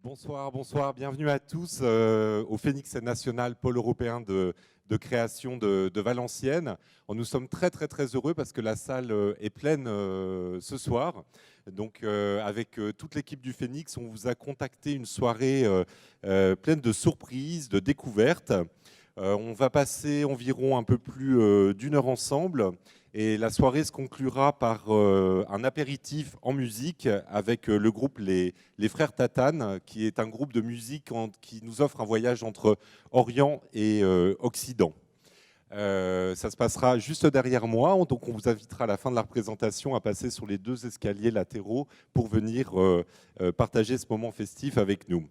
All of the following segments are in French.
Bonsoir, bonsoir, bienvenue à tous au Phénix National, pôle européen de création de Valenciennes. Nous sommes très heureux parce que la salle est pleine ce soir. Donc avec toute l'équipe du Phénix, on vous a contacté une soirée pleine de surprises, de découvertes. On va passer environ un peu plus d'une heure ensemble. Et la soirée se conclura par un apéritif en musique avec le groupe les Frères Tatane, qui est un groupe de musique qui nous offre un voyage entre Orient et Occident. Ça se passera juste derrière moi, donc on vous invitera à la fin de la représentation à passer sur les 2 escaliers latéraux pour venir partager ce moment festif avec nous.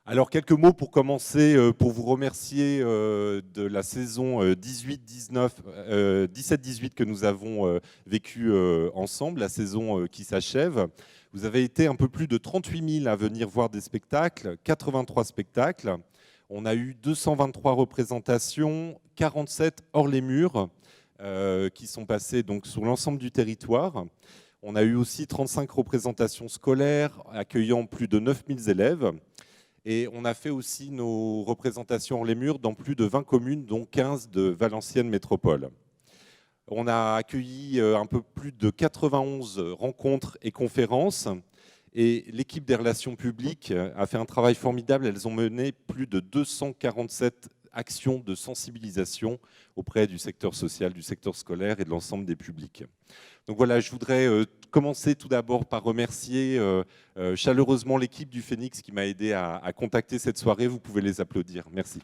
Alors, quelques mots pour commencer, pour vous remercier de la saison 17-18 que nous avons vécue ensemble, la saison qui s'achève. Vous avez été un peu plus de 38 000 à venir voir des spectacles, 83 spectacles. On a eu 223 représentations, 47 hors les murs qui sont passées donc, sur l'ensemble du territoire. On a eu aussi 35 représentations scolaires accueillant plus de 9 000 élèves. Et on a fait aussi nos représentations hors les murs dans plus de 20 communes, dont 15 de Valenciennes Métropole. On a accueilli un peu plus de 91 rencontres et conférences. Et l'équipe des relations publiques a fait un travail formidable. Elles ont mené plus de 247 actions de sensibilisation auprès du secteur social, du secteur scolaire et de l'ensemble des publics. Donc voilà, je voudrais commencer tout d'abord par remercier chaleureusement l'équipe du Phénix qui m'a aidé à contacter cette soirée. Vous pouvez les applaudir. Merci.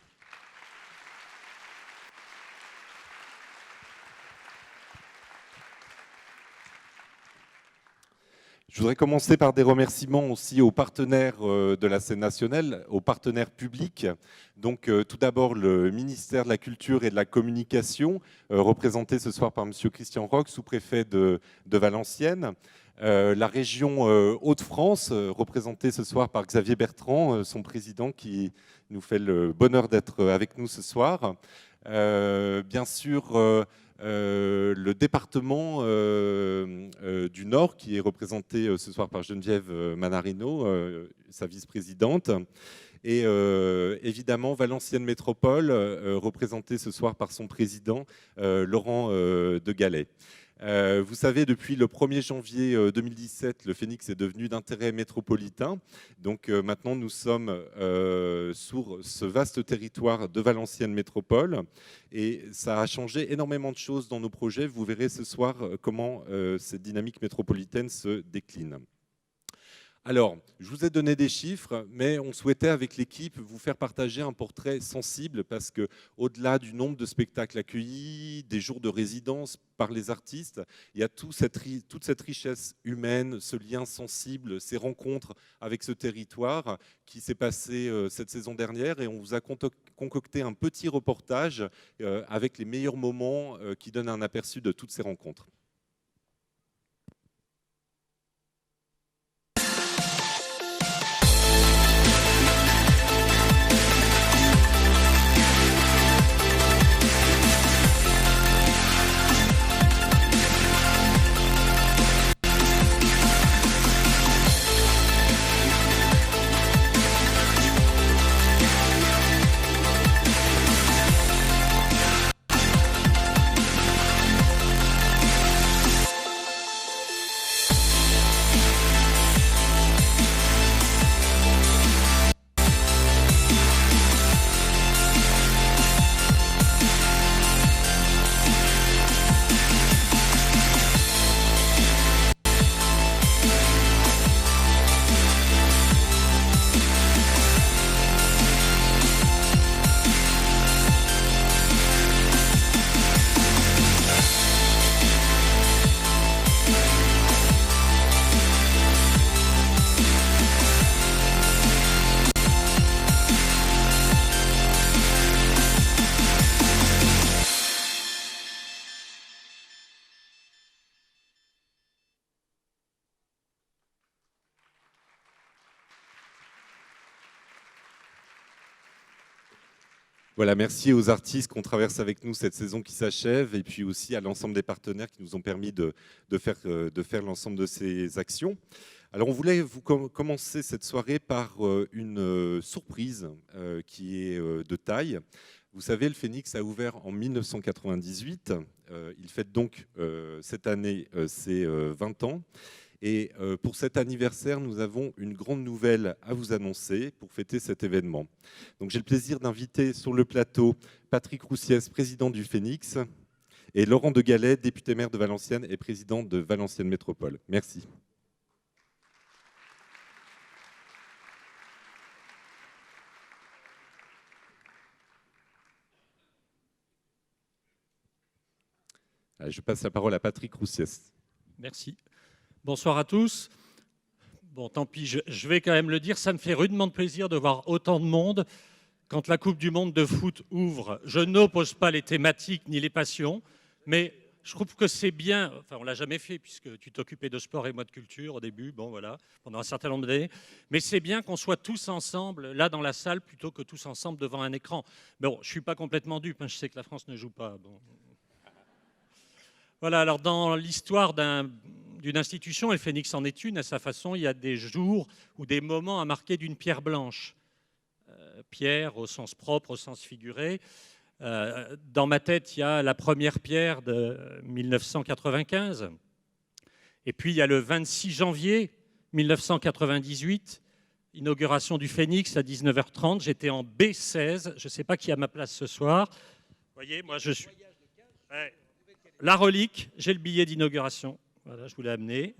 Je voudrais commencer par des remerciements aussi aux partenaires de la scène nationale, aux partenaires publics. Donc tout d'abord le ministère de la Culture et de la Communication, représenté ce soir par M. Christian Roch, sous-préfet de Valenciennes. La région Hauts-de-France, représentée ce soir par Xavier Bertrand, son président, qui nous fait le bonheur d'être avec nous ce soir. Bien sûr, le département du Nord, qui est représenté ce soir par Geneviève Manarino, sa vice-présidente. Et évidemment, Valenciennes Métropole, représentée ce soir par son président, Laurent de Gallet. Vous savez, depuis le 1er janvier 2017, le Phénix est devenu d'intérêt métropolitain. Donc maintenant, nous sommes sur ce vaste territoire de Valenciennes Métropole. Et ça a changé énormément de choses dans nos projets. Vous verrez ce soir comment cette dynamique métropolitaine se décline. Alors, je vous ai donné des chiffres, mais on souhaitait avec l'équipe vous faire partager un portrait sensible parce qu'au-delà du nombre de spectacles accueillis, des jours de résidence par les artistes, il y a toute cette richesse humaine, ce lien sensible, ces rencontres avec ce territoire qui s'est passé cette saison dernière et on vous a concocté un petit reportage avec les meilleurs moments qui donnent un aperçu de toutes ces rencontres. Voilà, merci aux artistes qu'on traverse avec nous cette saison qui s'achève, et puis aussi à l'ensemble des partenaires qui nous ont permis de faire l'ensemble de ces actions. Alors on voulait commencer cette soirée par une surprise qui est de taille. Vous savez, le Phénix a ouvert en 1998. Il fête donc cette année ses 20 ans. Et pour cet anniversaire, nous avons une grande nouvelle à vous annoncer pour fêter cet événement. Donc j'ai le plaisir d'inviter sur le plateau Patrick Roussiès, président du Phénix, et Laurent de Gallet, député maire de Valenciennes et président de Valenciennes Métropole. Merci. Allez, je passe la parole à Patrick Roussiès. Merci. Bonsoir à tous. Bon, tant pis, je vais quand même le dire, ça me fait rudement de plaisir de voir autant de monde quand la Coupe du Monde de foot ouvre. Je n'oppose pas les thématiques ni les passions, mais je trouve que c'est bien, enfin on ne l'a jamais fait puisque tu t'occupais de sport et moi de culture au début, bon voilà, pendant un certain nombre d'années, mais c'est bien qu'on soit tous ensemble là dans la salle plutôt que tous ensemble devant un écran. Bon, je ne suis pas complètement dupe, hein, je sais que la France ne joue pas. Bon. Voilà, alors dans l'histoire d'une institution, et le Phénix en est une, à sa façon, il y a des jours ou des moments à marquer d'une pierre blanche. Pierre au sens propre, au sens figuré. Dans ma tête, il y a la première pierre de 1995. Et puis, il y a le 26 janvier 1998, inauguration du Phénix à 19h30. J'étais en B16. Je ne sais pas qui a ma place ce soir. Vous voyez, moi, je suis... Ouais. La relique, j'ai le billet d'inauguration. Voilà, je vous l'ai amené.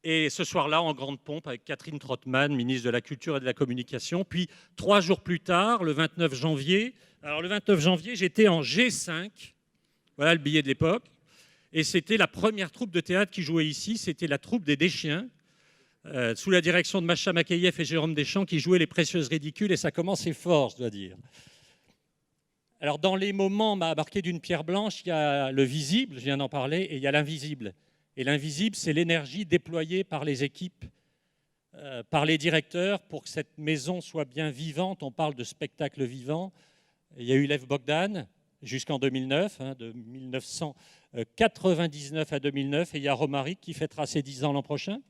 Et ce soir-là, en grande pompe, avec Catherine Trottmann, ministre de la Culture et de la Communication. Puis, 3 jours plus tard, le 29 janvier, alors le 29 janvier, j'étais en G5. Voilà le billet de l'époque. Et c'était la première troupe de théâtre qui jouait ici. C'était la troupe des Deschiens, sous la direction de Macha Makayev et Jérôme Deschamps, qui jouaient les Précieuses Ridicules. Et ça commençait fort, je dois dire. Alors, dans les moments marqués d'une pierre blanche, il y a le visible, je viens d'en parler, et il y a l'invisible. Et l'invisible, c'est l'énergie déployée par les équipes, par les directeurs, pour que cette maison soit bien vivante. On parle de spectacle vivant. Il y a eu Lev Bogdan jusqu'en 2009, de 1999 à 2009, et il y a Romaric qui fêtera ses 10 ans l'an prochain.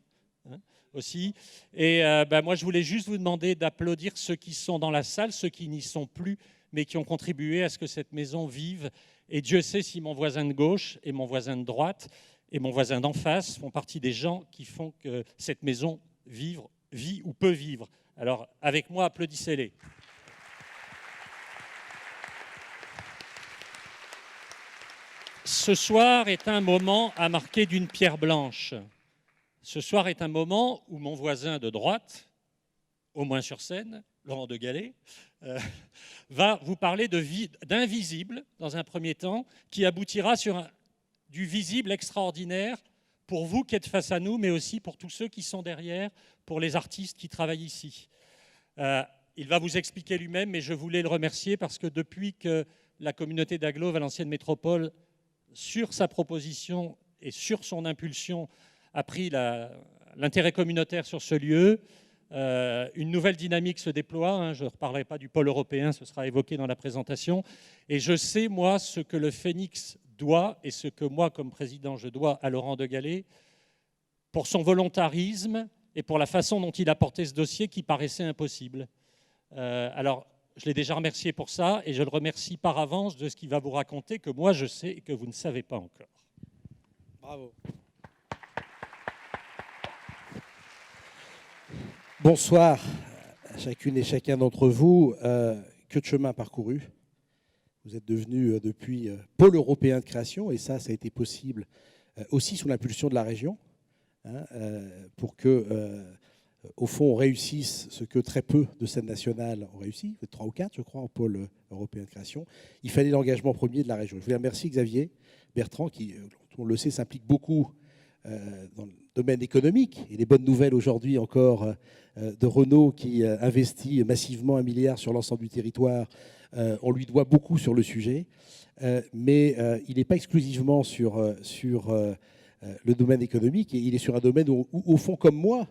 Aussi. Et moi, je voulais juste vous demander d'applaudir ceux qui sont dans la salle, ceux qui n'y sont plus, mais qui ont contribué à ce que cette maison vive. Et Dieu sait si mon voisin de gauche et mon voisin de droite et mon voisin d'en face font partie des gens qui font que cette maison vit ou peut vivre. Alors, avec moi, applaudissez-les. Ce soir est un moment à marquer d'une pierre blanche. Ce soir est un moment où mon voisin de droite, au moins sur scène, Laurent de Gallet, va vous parler d'invisible, dans un premier temps, qui aboutira sur du visible extraordinaire pour vous qui êtes face à nous, mais aussi pour tous ceux qui sont derrière, pour les artistes qui travaillent ici. Il va vous expliquer lui-même, mais je voulais le remercier parce que depuis que la communauté d'agglo Valenciennes Métropole, sur sa proposition et sur son impulsion, a pris l'intérêt communautaire sur ce lieu, une nouvelle dynamique se déploie. Je ne reparlerai pas du pôle européen, ce sera évoqué dans la présentation. Et je sais, moi, ce que le Phénix doit et ce que moi, comme président, je dois à Laurent de Gallet pour son volontarisme et pour la façon dont il a porté ce dossier qui paraissait impossible. Alors, je l'ai déjà remercié pour ça et je le remercie par avance de ce qu'il va vous raconter que moi, je sais et que vous ne savez pas encore. Bravo. Bonsoir à chacune et chacun d'entre vous. Que de chemin parcouru. Vous êtes devenu depuis pôle européen de création et ça a été possible aussi sous l'impulsion de la région pour que, au fond, on réussisse ce que très peu de scènes nationales ont réussi. Vous êtes 3 ou 4, je crois, en pôle européen de création. Il fallait l'engagement premier de la région. Je voulais remercier Xavier Bertrand qui, on le sait, s'implique beaucoup dans le domaine économique. Et les bonnes nouvelles aujourd'hui encore de Renault qui investit massivement 1 milliard sur l'ensemble du territoire. On lui doit beaucoup sur le sujet. Mais il n'est pas exclusivement sur le domaine économique. Et il est sur un domaine où, au fond, comme moi,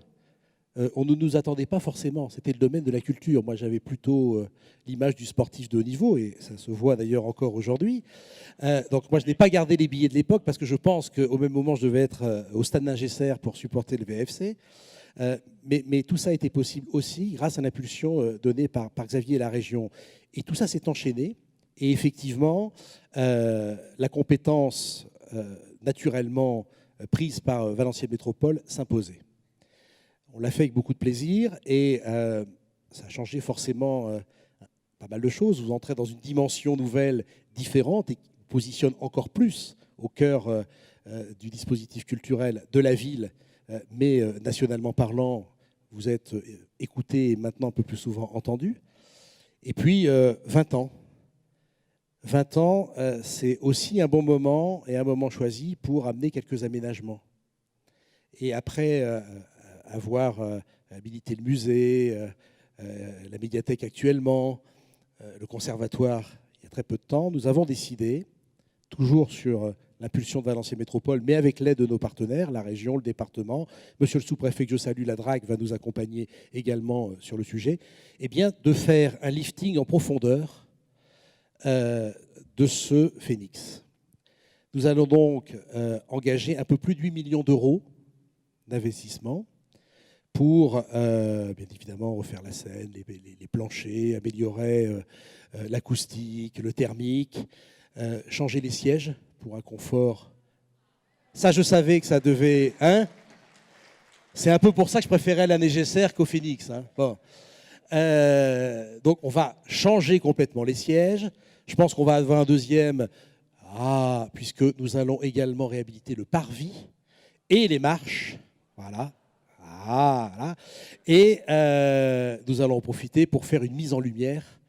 on ne nous attendait pas forcément. C'était le domaine de la culture. Moi, j'avais plutôt l'image du sportif de haut niveau, et ça se voit d'ailleurs encore aujourd'hui. Donc moi, je n'ai pas gardé les billets de l'époque parce que je pense qu'au même moment, je devais être au Stade Ningesser pour supporter le VFC. Mais tout ça a été possible aussi grâce à l'impulsion donnée par Xavier et la région. Et tout ça s'est enchaîné. Et effectivement, la compétence naturellement prise par Valenciennes Métropole s'imposait. On l'a fait avec beaucoup de plaisir et ça a changé forcément pas mal de choses. Vous entrez dans une dimension nouvelle, différente, et qui vous positionne encore plus au cœur du dispositif culturel de la ville, mais nationalement parlant, vous êtes écouté et maintenant un peu plus souvent entendu. Et puis, 20 ans. 20 ans, c'est aussi un bon moment et un moment choisi pour amener quelques aménagements. Et après avoir habilité le musée, la médiathèque actuellement, le conservatoire il y a très peu de temps, nous avons décidé, toujours sur l'impulsion de Valenciennes Métropole, mais avec l'aide de nos partenaires, la région, le département, monsieur le sous-préfet que je salue, la DRAC, va nous accompagner également sur le sujet, eh bien, de faire un lifting en profondeur de ce phénix. Nous allons donc engager un peu plus de 8 millions d'euros d'investissement pour, bien évidemment, refaire la scène, les planchers, améliorer l'acoustique, le thermique, changer les sièges pour un confort. Ça, je savais que ça devait... Hein, c'est un peu pour ça que je préférais la Négesser qu'au Phénix. Hein. Bon. Donc, on va changer complètement les sièges. Je pense qu'on va avoir un deuxième, puisque nous allons également réhabiliter le parvis et les marches. Voilà. Voilà. Et nous allons en profiter pour faire une mise en lumière.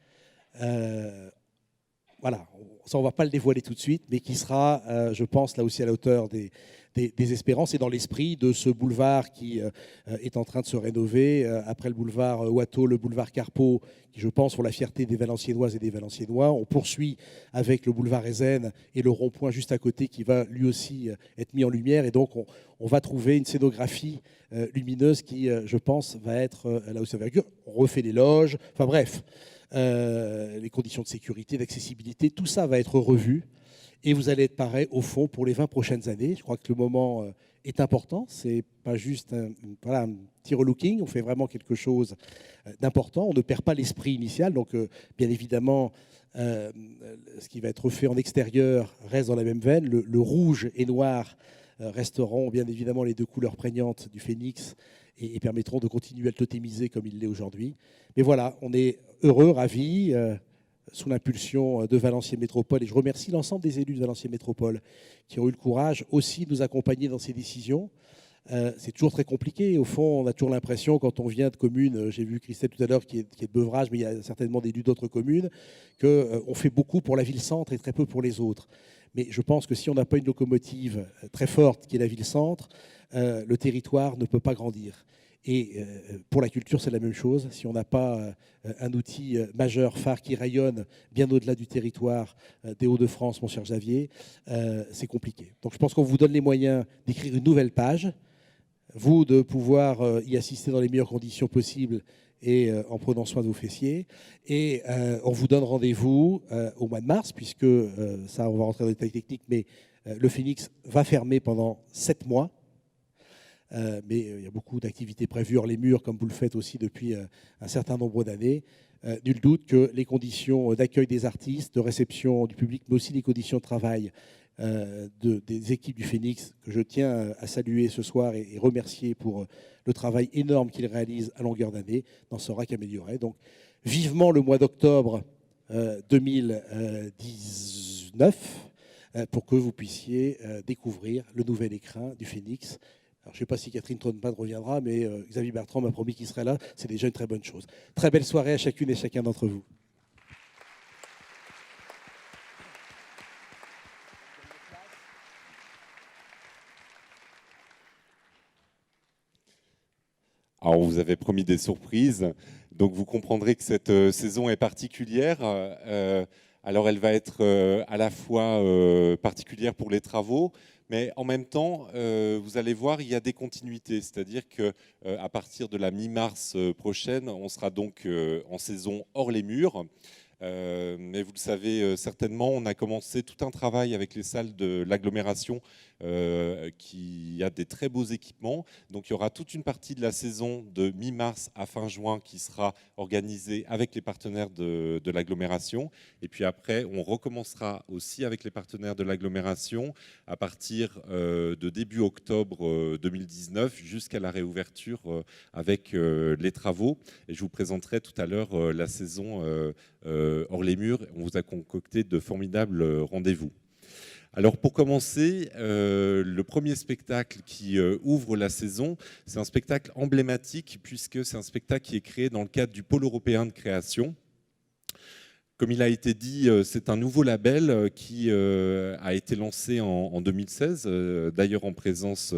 Voilà. Ça, on ne va pas le dévoiler tout de suite, mais qui sera, je pense, là aussi à la hauteur des espérances et dans l'esprit de ce boulevard qui est en train de se rénover. Après le boulevard Watteau, le boulevard Carpeau, qui, je pense, pour la fierté des Valenciennoises et des Valenciennois. On poursuit avec le boulevard Ezen et le rond-point juste à côté qui va lui aussi être mis en lumière. Et donc, on va trouver une scénographie lumineuse qui, je pense, va être là aussi envergure. On refait les loges. Enfin bref. Les conditions de sécurité, d'accessibilité, tout ça va être revu et vous allez être pareil au fond pour les 20 prochaines années. Je crois que le moment est important, c'est pas juste un petit relooking, on fait vraiment quelque chose d'important, on ne perd pas l'esprit initial, donc bien évidemment ce qui va être fait en extérieur reste dans la même veine, le rouge et noir resteront bien évidemment les deux couleurs prégnantes du phénix et permettront de continuer à le totémiser comme il l'est aujourd'hui. Mais voilà, on est heureux, ravis, sous l'impulsion de Valenciennes Métropole. Et je remercie l'ensemble des élus de Valenciennes Métropole qui ont eu le courage aussi de nous accompagner dans ces décisions. C'est toujours très compliqué. Au fond, on a toujours l'impression, quand on vient de communes, j'ai vu Christelle tout à l'heure qui est de Beuvrages, mais il y a certainement des élus d'autres communes, qu'on fait beaucoup pour la ville-centre et très peu pour les autres. Mais je pense que si on n'a pas une locomotive très forte qui est la ville-centre, le territoire ne peut pas grandir. Et pour la culture, c'est la même chose. Si on n'a pas un outil majeur, phare, qui rayonne bien au-delà du territoire des Hauts-de-France, mon cher Xavier, c'est compliqué. Donc je pense qu'on vous donne les moyens d'écrire une nouvelle page, vous de pouvoir y assister dans les meilleures conditions possibles et en prenant soin de vos fessiers. Et on vous donne rendez-vous au mois de mars, puisque ça, on va rentrer dans les détails techniques, mais le Phénix va fermer pendant 7 mois. Mais il y a beaucoup d'activités prévues hors les murs, comme vous le faites aussi depuis un certain nombre d'années. Nul doute que les conditions d'accueil des artistes, de réception du public, mais aussi les conditions de travail des équipes du Phénix, que je tiens à saluer ce soir et remercier pour le travail énorme qu'ils réalisent à longueur d'année, n'en sera qu'amélioré. Donc, vivement le mois d'octobre 2019 pour que vous puissiez découvrir le nouvel écrin du Phénix. Alors, je ne sais pas si Catherine Tronpin reviendra, mais Xavier Bertrand m'a promis qu'il serait là. C'est déjà une très bonne chose. Très belle soirée à chacune et chacun d'entre vous. Alors, on vous avait promis des surprises, donc vous comprendrez que cette saison est particulière. Alors elle va être à la fois particulière pour les travaux, mais en même temps, vous allez voir, il y a des continuités. C'est-à-dire qu'à partir de la mi-mars prochaine, on sera donc en saison hors les murs. Mais vous le savez certainement, on a commencé tout un travail avec les salles de l'agglomération qui a des très beaux équipements. Donc il y aura toute une partie de la saison de mi-mars à fin juin qui sera organisée avec les partenaires de l'agglomération. Et puis après, on recommencera aussi avec les partenaires de l'agglomération à partir de début octobre 2019 jusqu'à la réouverture avec les travaux. Et je vous présenterai tout à l'heure la saison hors les murs. On vous a concocté de formidables rendez-vous. Alors pour commencer, le premier spectacle qui ouvre la saison, c'est un spectacle emblématique puisque c'est un spectacle qui est créé dans le cadre du Pôle européen de création. Comme il a été dit, c'est un nouveau label qui a été lancé en 2016, d'ailleurs en présence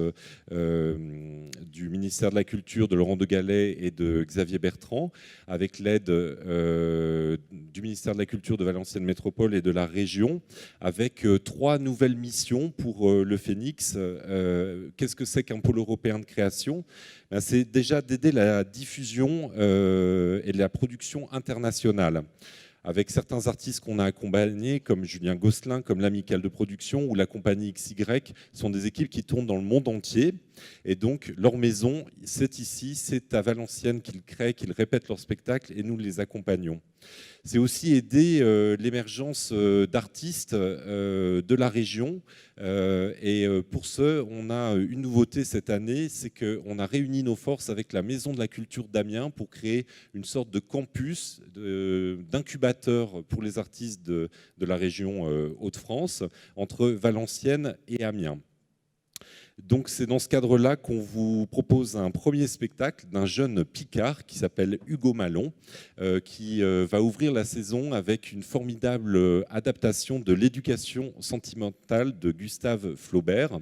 du ministère de la Culture, de Laurent de Gallet et de Xavier Bertrand, avec l'aide du ministère de la Culture de Valenciennes Métropole et de la région, avec 3 nouvelles missions pour le Phénix. Qu'est-ce que c'est qu'un pôle européen de création ? C'est déjà d'aider la diffusion et la production internationale, avec certains artistes qu'on a accompagnés, comme Julien Gosselin, comme l'Amicale de Production ou la compagnie XY, sont des équipes qui tournent dans le monde entier. Et donc, leur maison, c'est ici, c'est à Valenciennes qu'ils créent, qu'ils répètent leurs spectacles, et nous les accompagnons. C'est aussi aider l'émergence d'artistes de la région. Et pour ce, on a une nouveauté cette année, c'est qu'on a réuni nos forces avec la Maison de la Culture d'Amiens pour créer une sorte de campus, d'incubateur pour les artistes de la région Hauts-de-France, entre Valenciennes et Amiens. Donc c'est dans ce cadre-là qu'on vous propose un premier spectacle d'un jeune Picard qui s'appelle Hugo Malon, qui va ouvrir la saison avec une formidable adaptation de l'éducation sentimentale de Gustave Flaubert.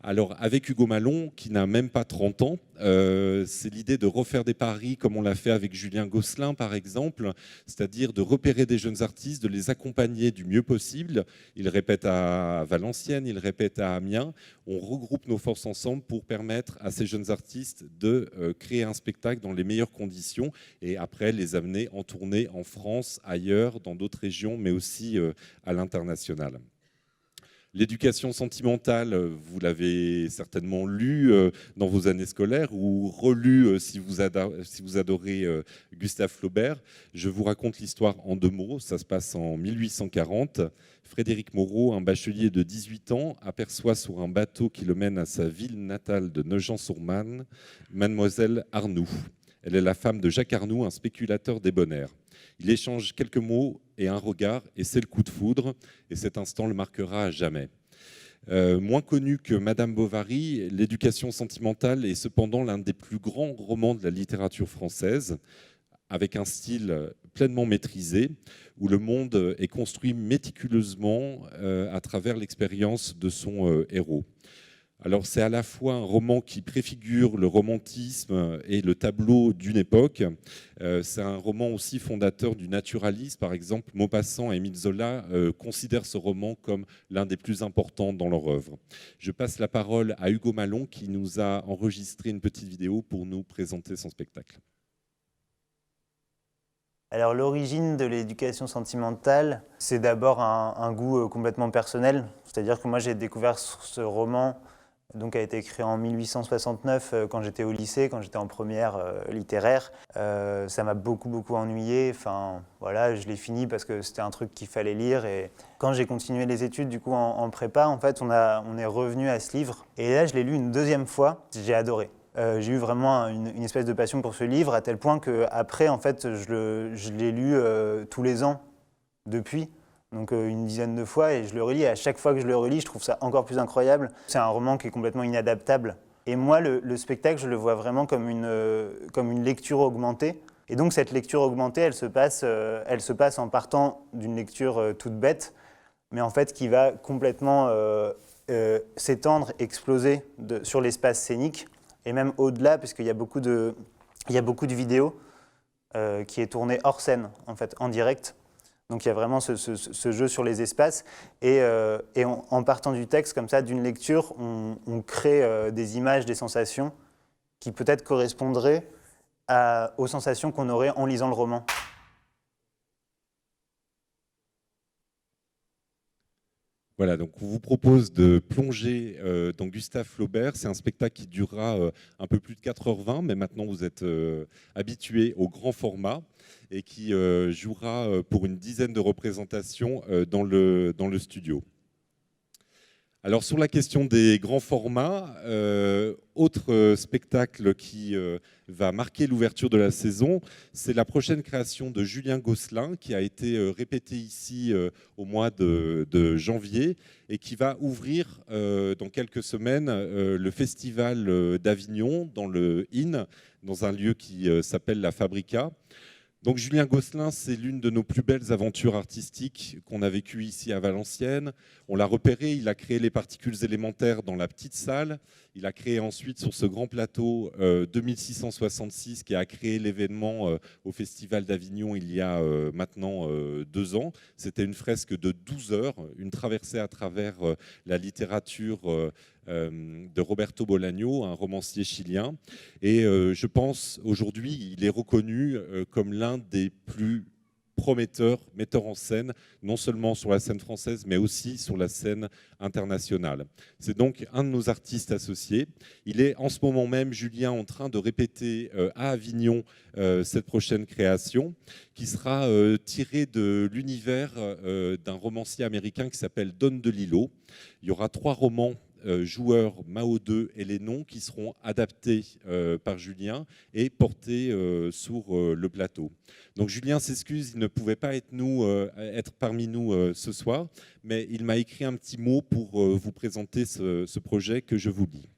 Alors avec Hugo Malon, qui n'a même pas 30 ans, c'est l'idée de refaire des paris comme on l'a fait avec Julien Gosselin par exemple, c'est-à-dire de repérer des jeunes artistes, de les accompagner du mieux possible. Il répète à Valenciennes, il répète à Amiens. On regroupe nos forces ensemble pour permettre à ces jeunes artistes de créer un spectacle dans les meilleures conditions et après les amener en tournée en France, ailleurs, dans d'autres régions, mais aussi à l'international. L'éducation sentimentale, vous l'avez certainement lu dans vos années scolaires ou relu si vous adorez Gustave Flaubert. Je vous raconte l'histoire en 2 mots. Ça se passe en 1840. Frédéric Moreau, un bachelier de 18 ans, aperçoit sur un bateau qui le mène à sa ville natale de Nogent-sur-Marne, mademoiselle Arnoux. Elle est la femme de Jacques Arnoux, un spéculateur débonnaire. Il échange quelques mots et un regard, et c'est le coup de foudre, et cet instant le marquera à jamais. Moins connu que Madame Bovary, l'éducation sentimentale est cependant l'un des plus grands romans de la littérature française, avec un style pleinement maîtrisé, où le monde est construit méticuleusement à travers l'expérience de son héros. Alors c'est à la fois un roman qui préfigure le romantisme et le tableau d'une époque. C'est un roman aussi fondateur du naturalisme. Par exemple, Maupassant et Émile Zola considèrent ce roman comme l'un des plus importants dans leur œuvre. Je passe la parole à Hugo Malon qui nous a enregistré une petite vidéo pour nous présenter son spectacle. Alors l'origine de l'éducation sentimentale, c'est d'abord un goût complètement personnel. C'est-à-dire que moi j'ai découvert ce roman donc a été écrit en 1869 quand j'étais au lycée, quand j'étais en première littéraire. Ça m'a beaucoup ennuyé. Enfin, voilà, je l'ai fini parce que c'était un truc qu'il fallait lire. Et quand j'ai continué les études du coup en prépa, en fait, on est revenu à ce livre. Et là, je l'ai lu une 2e fois. J'ai adoré. J'ai eu vraiment une espèce de passion pour ce livre à tel point qu'après, en fait, je l'ai lu tous les ans depuis. Donc une dizaine de fois, et je le relis. Et à chaque fois que je le relis, je trouve ça encore plus incroyable. C'est un roman qui est complètement inadaptable. Et moi, le spectacle, je le vois vraiment comme une lecture augmentée. Et donc cette lecture augmentée, elle se passe en partant d'une lecture toute bête, mais en fait qui va complètement s'étendre, exploser sur l'espace scénique, et même au-delà, parce qu'il y a beaucoup de vidéos qui est tournée hors scène, en fait, en direct. Donc il y a vraiment ce jeu sur les espaces. Et en partant du texte, comme ça, d'une lecture, on crée des images, des sensations qui peut-être correspondraient aux sensations qu'on aurait en lisant le roman. Voilà, donc on vous propose de plonger dans Gustave Flaubert. C'est un spectacle qui durera un peu plus de 4h20, mais maintenant vous êtes habitués au grand format et qui jouera pour une dizaine de représentations dans le studio. Alors sur la question des grands formats, autre spectacle qui va marquer l'ouverture de la saison, c'est la prochaine création de Julien Gosselin qui a été répétée ici au mois de janvier et qui va ouvrir dans quelques semaines le festival d'Avignon dans le IN, dans un lieu qui s'appelle la Fabrica. Donc Julien Gosselin, c'est l'une de nos plus belles aventures artistiques qu'on a vécues ici à Valenciennes. On l'a repéré, il a créé les particules élémentaires dans la petite salle. Il a créé ensuite sur ce grand plateau 2666 qui a créé l'événement au Festival d'Avignon il y a maintenant 2 ans. C'était une fresque de 12 heures, une traversée à travers la littérature de Roberto Bolaño, un romancier chilien. Et je pense aujourd'hui, il est reconnu comme l'un des plus prometteurs metteurs en scène, non seulement sur la scène française, mais aussi sur la scène internationale. C'est donc un de nos artistes associés. Il est en ce moment même, Julien, en train de répéter à Avignon cette prochaine création, qui sera tirée de l'univers d'un romancier américain qui s'appelle Don DeLillo. Il y aura 3 romans Joueurs, Mao 2 et les noms qui seront adaptés par Julien et portés sur le plateau. Donc Julien s'excuse, il ne pouvait pas être parmi nous ce soir, mais il m'a écrit un petit mot pour vous présenter ce projet que je vous lis.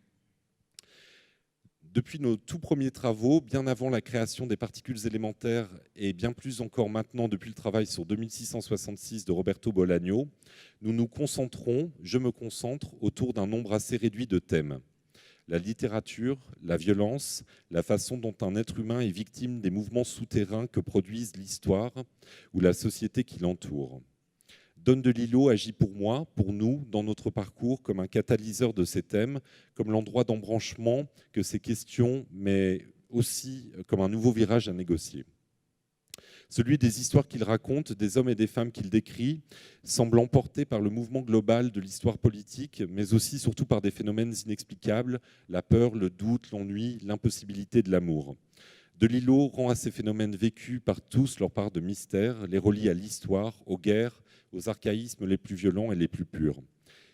Depuis nos tout premiers travaux, bien avant la création des particules élémentaires et bien plus encore maintenant depuis le travail sur 2666 de Roberto Bolaño, nous nous concentrons, je me concentre, autour d'un nombre assez réduit de thèmes. La littérature, la violence, la façon dont un être humain est victime des mouvements souterrains que produisent l'histoire ou la société qui l'entoure. Don DeLillo agit pour moi, pour nous, dans notre parcours, comme un catalyseur de ces thèmes, comme l'endroit d'embranchement que ces questions, mais aussi comme un nouveau virage à négocier. Celui des histoires qu'il raconte, des hommes et des femmes qu'il décrit, semble emporté par le mouvement global de l'histoire politique, mais aussi surtout par des phénomènes inexplicables, la peur, le doute, l'ennui, l'impossibilité de l'amour. DeLillo rend à ces phénomènes vécus par tous leur part de mystère, les relie à l'histoire, aux guerres, aux archaïsmes les plus violents et les plus purs.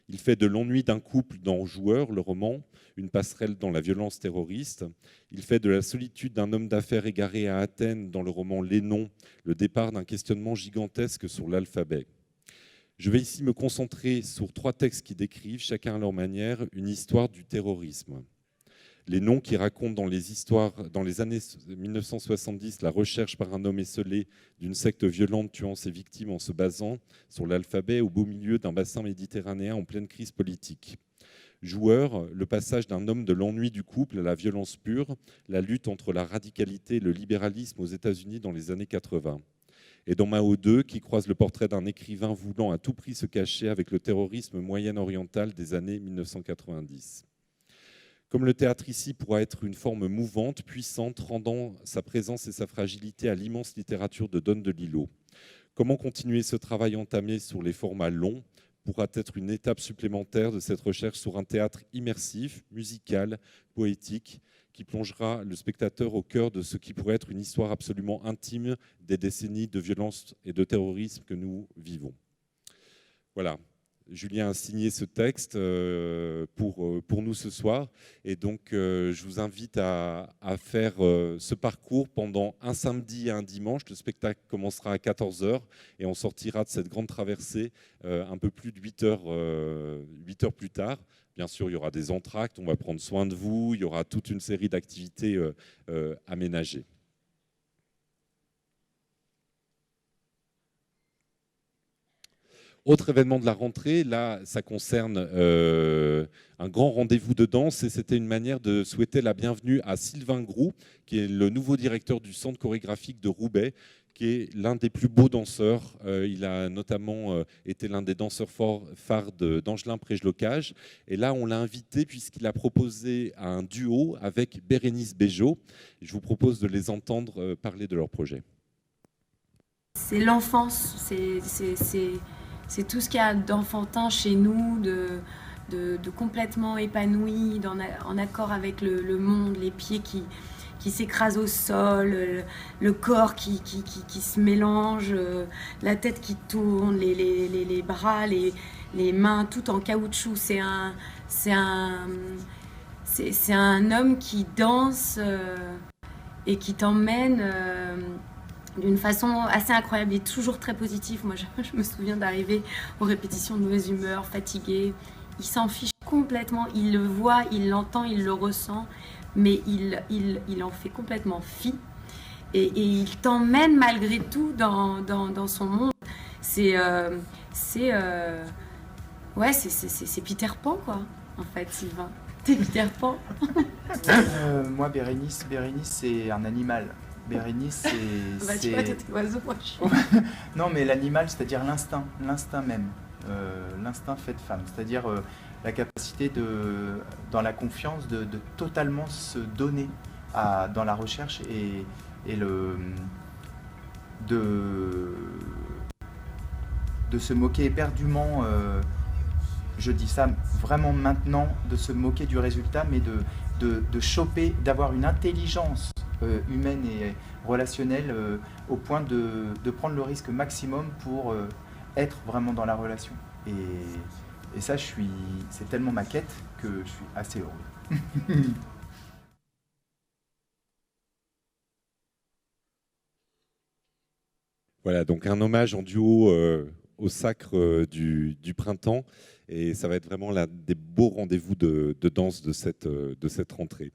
Il fait de l'ennui d'un couple dans Joueurs, le roman, une passerelle dans la violence terroriste. Il fait de la solitude d'un homme d'affaires égaré à Athènes dans le roman Les Noms, le départ d'un questionnement gigantesque sur l'alphabet. Je vais ici me concentrer sur 3 textes qui décrivent, chacun à leur manière, une histoire du terrorisme. Les Noms qui racontent dans les années 1970 la recherche par un homme esseulé d'une secte violente tuant ses victimes en se basant sur l'alphabet au beau milieu d'un bassin méditerranéen en pleine crise politique. Joueurs, le passage d'un homme de l'ennui du couple à la violence pure, la lutte entre la radicalité et le libéralisme aux États-Unis dans les années 80. Et dans Mao 2, qui croise le portrait d'un écrivain voulant à tout prix se cacher avec le terrorisme moyen-oriental des années 1990. Comme le théâtre ici pourra être une forme mouvante, puissante, rendant sa présence et sa fragilité à l'immense littérature de Don DeLillo. Comment continuer ce travail entamé sur les formats longs pourra être une étape supplémentaire de cette recherche sur un théâtre immersif, musical, poétique, qui plongera le spectateur au cœur de ce qui pourrait être une histoire absolument intime des décennies de violence et de terrorisme que nous vivons. Voilà. Julien a signé ce texte pour nous ce soir. Et donc, je vous invite à faire ce parcours pendant un samedi et un dimanche. Le spectacle commencera à 14h et on sortira de cette grande traversée un peu plus de 8 heures plus tard. Bien sûr, il y aura des entractes, on va prendre soin de vous, il y aura toute une série d'activités aménagées. Autre événement de la rentrée, là, ça concerne un grand rendez-vous de danse et c'était une manière de souhaiter la bienvenue à Sylvain Groux, qui est le nouveau directeur du Centre chorégraphique de Roubaix, qui est l'un des plus beaux danseurs. Il a notamment été l'un des danseurs phares d'Angelin Préjelocage. Et là, on l'a invité puisqu'il a proposé un duo avec Bérénice Bejo. Je vous propose de les entendre parler de leur projet. C'est l'enfance, c'est tout ce qu'il y a d'enfantin chez nous, de complètement épanoui, en accord avec le monde, les pieds qui s'écrasent au sol, le corps qui se mélange, la tête qui tourne, les bras, les mains, tout en caoutchouc. C'est un homme qui danse et qui t'emmène d'une façon assez incroyable. Il est toujours très positif. Moi, je me souviens d'arriver aux répétitions de mauvaise humeur, fatigué. Il s'en fiche complètement. Il le voit, il l'entend, il le ressent, mais il en fait complètement fi. Et il t'emmène malgré tout dans son monde. C'est Peter Pan, quoi, en fait, Sylvain. T'es Peter Pan. Moi, Bérénice, c'est un animal. Bérénice, c'est... Tu vois, t'es oiseau, moi, je suis... Non, mais l'animal, c'est-à-dire l'instinct même. L'instinct fait de femme, c'est-à-dire la capacité dans la confiance de totalement se donner dans la recherche et de se moquer éperdument, je dis ça vraiment maintenant, de se moquer du résultat, mais de choper, d'avoir une intelligence humaine et relationnelle au point de prendre le risque maximum pour être vraiment dans la relation. Et ça, c'est tellement ma quête que je suis assez heureux. Voilà, donc un hommage en duo au sacre du printemps. Et ça va être vraiment l'un des beaux rendez-vous de danse de cette rentrée.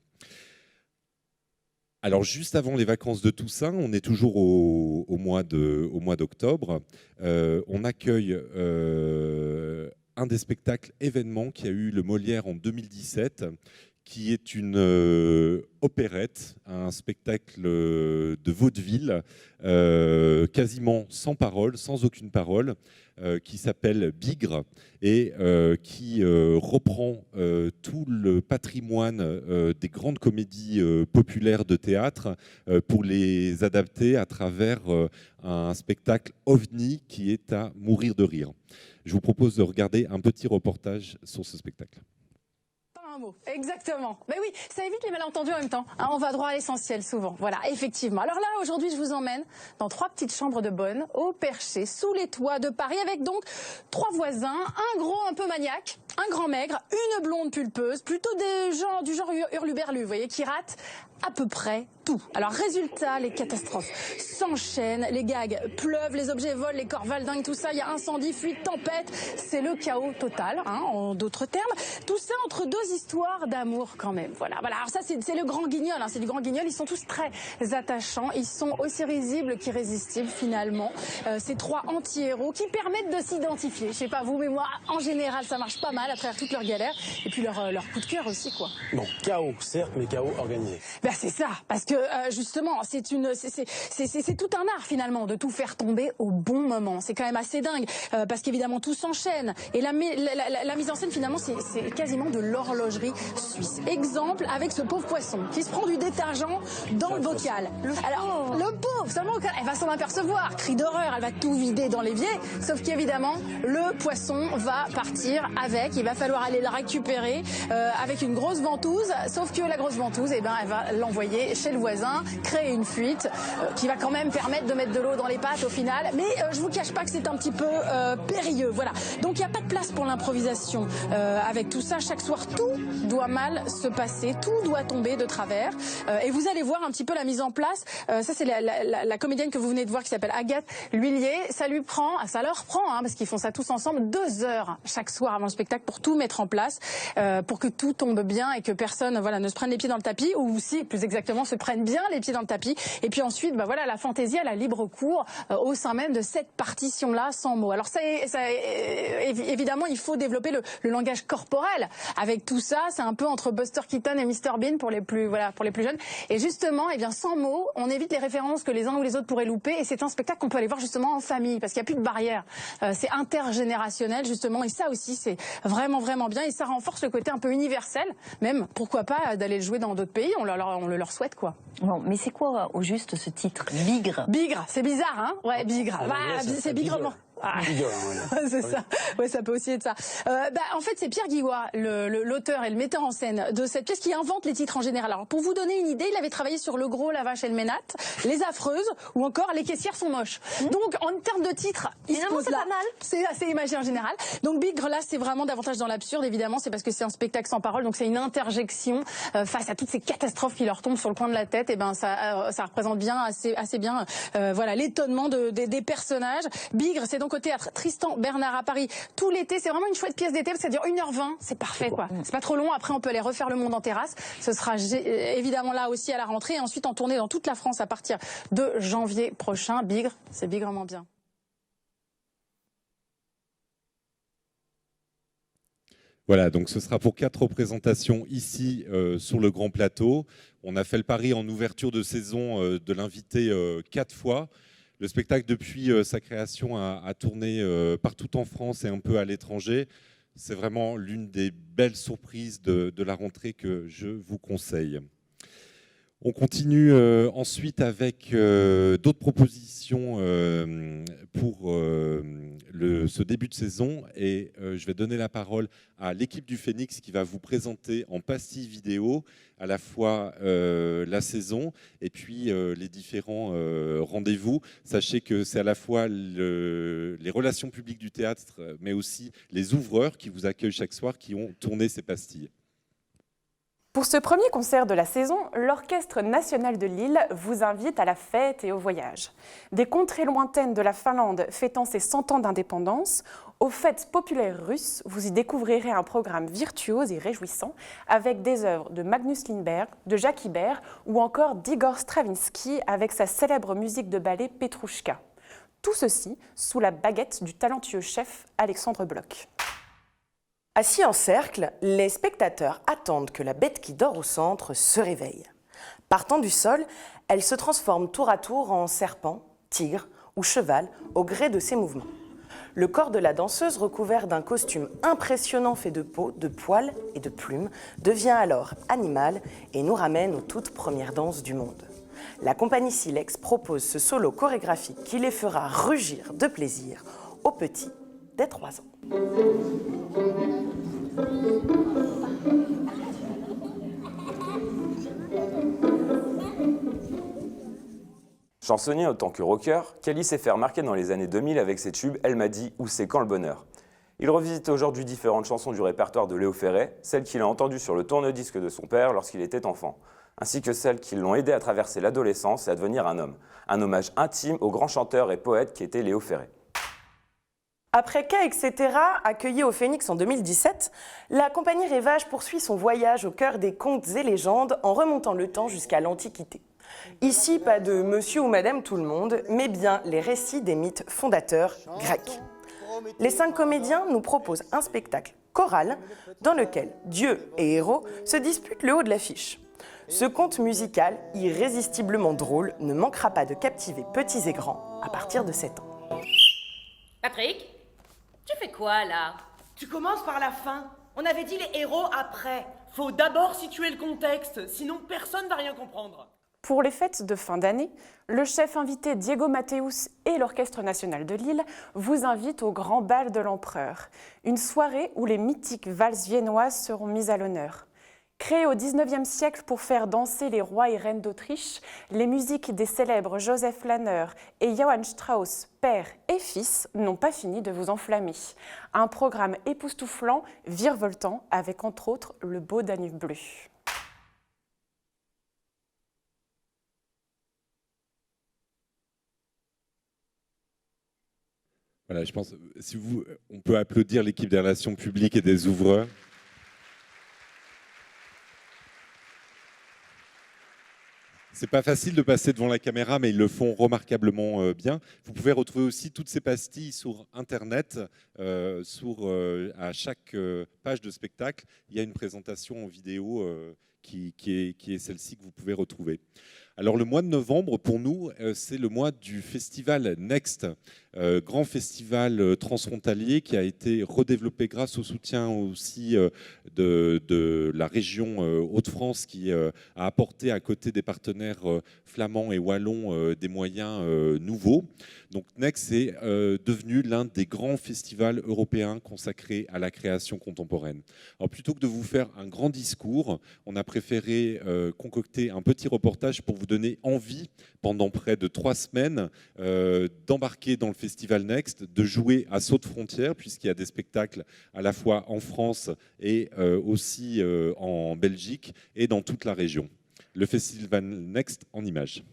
Alors, juste avant les vacances de Toussaint, on est toujours au mois d'octobre. On accueille un des spectacles événements qui a eu le Molière en 2017, qui est une opérette, un spectacle de vaudeville, quasiment sans parole, sans aucune parole, qui s'appelle Bigre et qui reprend tout le patrimoine des grandes comédies populaires de théâtre pour les adapter à travers un spectacle ovni qui est à mourir de rire. Je vous propose de regarder un petit reportage sur ce spectacle. Un mot. Exactement. Mais oui, ça évite les malentendus en même temps. Hein, on va droit à l'essentiel souvent. Voilà, effectivement. Alors là, aujourd'hui, je vous emmène dans 3 petites chambres de bonne, au Perché, sous les toits de Paris, avec donc 3 voisins, un gros un peu maniaque, un grand maigre, une blonde pulpeuse, plutôt du genre hurluberlu, vous voyez, qui rate à peu près tout. Alors résultat, les catastrophes s'enchaînent, les gags pleuvent, les objets volent, les corps valdinguent, tout ça, il y a incendie, fuite, tempête, c'est le chaos total, hein, en d'autres termes. Tout ça entre 2 histoires d'amour quand même. Voilà. Alors ça c'est le grand guignol, hein, c'est du grand guignol, ils sont tous très attachants, ils sont aussi risibles qu'irrésistibles finalement. Ces 3 anti-héros qui permettent de s'identifier. Je sais pas vous, mais moi en général ça marche pas mal à travers toutes leurs galères et puis leur coup de cœur aussi, quoi. Bon, chaos certes, mais chaos organisé. Ben c'est ça, parce que justement, c'est tout un art finalement de tout faire tomber au bon moment. C'est quand même assez dingue, parce qu'évidemment tout s'enchaîne. Et la mise en scène finalement, c'est quasiment de l'horlogerie suisse. Exemple avec ce pauvre poisson qui se prend du détergent dans le bocal. Alors le pauvre, seulement elle va s'en apercevoir, cri d'horreur, elle va tout vider dans l'évier. Sauf qu'évidemment, le poisson va partir avec. Il va falloir aller la récupérer avec une grosse ventouse. Sauf que la grosse ventouse, eh ben, elle va l'envoyer chez le voisin, créer une fuite qui va quand même permettre de mettre de l'eau dans les pâtes au final. Mais je vous cache pas que c'est un petit peu périlleux. Voilà. Donc il n'y a pas de place pour l'improvisation avec tout ça. Chaque soir, tout doit mal se passer, tout doit tomber de travers. Et vous allez voir un petit peu la mise en place. Ça, c'est la comédienne que vous venez de voir qui s'appelle Agathe L'Huillier. Ça leur prend, hein, parce qu'ils font ça tous ensemble, 2 heures chaque soir avant le spectacle pour tout mettre en place, pour que tout tombe bien et que personne ne se prenne les pieds dans le tapis. Ou si tapis, plus exactement, se prennent bien les pieds dans le tapis. Et puis ensuite, bah voilà, la fantaisie, elle a libre cours au sein même de cette partition-là, sans mots. Alors évidemment, il faut développer le langage corporel. Avec tout ça, c'est un peu entre Buster Keaton et Mr Bean pour les plus jeunes. Et justement, eh bien, sans mots, on évite les références que les uns ou les autres pourraient louper. Et c'est un spectacle qu'on peut aller voir justement en famille, parce qu'il n'y a plus de barrière. C'est intergénérationnel justement, et ça aussi, c'est vraiment bien. Et ça renforce le côté un peu universel, même pourquoi pas d'aller le jouer dans d'autres pays. On le leur souhaite, quoi. Bon, mais c'est quoi au juste ce titre, Bigre? Bigre, c'est bizarre, hein? Ouais, Bigre. C'est bigrement. Ah, c'est ça. Ouais, ça peut aussi être ça. En fait, c'est Pierre Guillois, l'auteur et le metteur en scène de cette pièce, qui invente les titres en général. Alors, pour vous donner une idée, il avait travaillé sur Le Gros, La Vache et le Ménate, Les Affreuses, ou encore Les Caissières sont moches. Donc, en termes de titres, finalement, c'est pas mal. C'est assez imagé en général. Donc, Bigre, là, c'est vraiment davantage dans l'absurde, évidemment. C'est parce que c'est un spectacle sans parole, donc c'est une interjection face à toutes ces catastrophes qui leur tombent sur le coin de la tête. Et ben, ça représente bien, assez bien, voilà, l'étonnement des personnages. Bigre, c'est donc au théâtre Tristan Bernard à Paris tout l'été. C'est vraiment une chouette pièce d'été parce que ça dure 1h20. C'est parfait, quoi. C'est pas trop long. Après, on peut aller refaire Le Monde en terrasse. Ce sera évidemment là aussi à la rentrée, et ensuite en tournée dans toute la France à partir de janvier prochain. Bigre, c'est bigrement bien. Voilà, donc ce sera pour 4 représentations ici sur le grand plateau. On a fait le pari en ouverture de saison de l'inviter 4 fois. Le spectacle, depuis sa création, a tourné partout en France et un peu à l'étranger. C'est vraiment l'une des belles surprises de la rentrée que je vous conseille. On continue ensuite avec d'autres propositions pour ce début de saison. Et je vais donner la parole à l'équipe du Phénix qui va vous présenter en pastille vidéo à la fois la saison et puis les différents rendez-vous. Sachez que c'est à la fois les relations publiques du théâtre, mais aussi les ouvreurs qui vous accueillent chaque soir qui ont tourné ces pastilles. Pour ce premier concert de la saison, l'Orchestre national de Lille vous invite à la fête et au voyage. Des contrées lointaines de la Finlande fêtant ses 100 ans d'indépendance, aux fêtes populaires russes, vous y découvrirez un programme virtuose et réjouissant avec des œuvres de Magnus Lindberg, de Jacques Ibert ou encore d'Igor Stravinsky avec sa célèbre musique de ballet Petrouchka. Tout ceci sous la baguette du talentueux chef Alexandre Bloch. Assis en cercle, les spectateurs attendent que la bête qui dort au centre se réveille. Partant du sol, elle se transforme tour à tour en serpent, tigre ou cheval au gré de ses mouvements. Le corps de la danseuse, recouvert d'un costume impressionnant fait de peau, de poils et de plumes, devient alors animal et nous ramène aux toutes premières danses du monde. La compagnie Silex propose ce solo chorégraphique qui les fera rugir de plaisir aux petits dès 3 ans. Chansonnier autant que rocker, Cali s'est fait remarquer dans les années 2000 avec ses tubes « Elle m'a dit » ou « C'est quand le bonheur ». Il revisite aujourd'hui différentes chansons du répertoire de Léo Ferré, celles qu'il a entendues sur le tourne-disque de son père lorsqu'il était enfant, ainsi que celles qui l'ont aidé à traverser l'adolescence et à devenir un homme. Un hommage intime au grand chanteur et poète qui était Léo Ferré. Après K, etc., accueilli au Phénix en 2017, la compagnie Rêvage poursuit son voyage au cœur des contes et légendes en remontant le temps jusqu'à l'Antiquité. Ici, pas de monsieur ou madame tout le monde, mais bien les récits des mythes fondateurs grecs. Les 5 comédiens nous proposent un spectacle choral dans lequel Dieu et héros se disputent le haut de l'affiche. Ce conte musical, irrésistiblement drôle, ne manquera pas de captiver petits et grands à partir de 7 ans. Patrick, tu fais quoi là? Tu commences par la fin. On avait dit les héros après. Faut d'abord situer le contexte, sinon personne va rien comprendre. Pour les fêtes de fin d'année, le chef invité Diego Matteus et l'Orchestre national de Lille vous invitent au Grand Bal de l'Empereur, une soirée où les mythiques valses viennoises seront mises à l'honneur. Créées au XIXe siècle pour faire danser les rois et reines d'Autriche, les musiques des célèbres Joseph Lahner et Johann Strauss, père et fils, n'ont pas fini de vous enflammer. Un programme époustouflant, virevoltant, avec entre autres le beau Danube bleu. Voilà, je pense, on peut applaudir l'équipe des relations publiques et des ouvreurs. C'est pas facile de passer devant la caméra, mais ils le font remarquablement bien. Vous pouvez retrouver aussi toutes ces pastilles sur Internet. À chaque page de spectacle, il y a une présentation en vidéo qui est celle-ci que vous pouvez retrouver. Alors le mois de novembre, pour nous, c'est le mois du festival Next, grand festival transfrontalier qui a été redéveloppé grâce au soutien aussi de la région Hauts-de-France qui a apporté à côté des partenaires flamands et wallons des moyens nouveaux. Donc Next est devenu l'un des grands festivals européens consacrés à la création contemporaine. Alors plutôt que de vous faire un grand discours, on a préféré concocter un petit reportage pour vous donner envie, pendant près de 3 semaines, d'embarquer dans le Festival Next, de jouer à saut de frontière, puisqu'il y a des spectacles à la fois en France et aussi en Belgique et dans toute la région. Le Festival Next en images.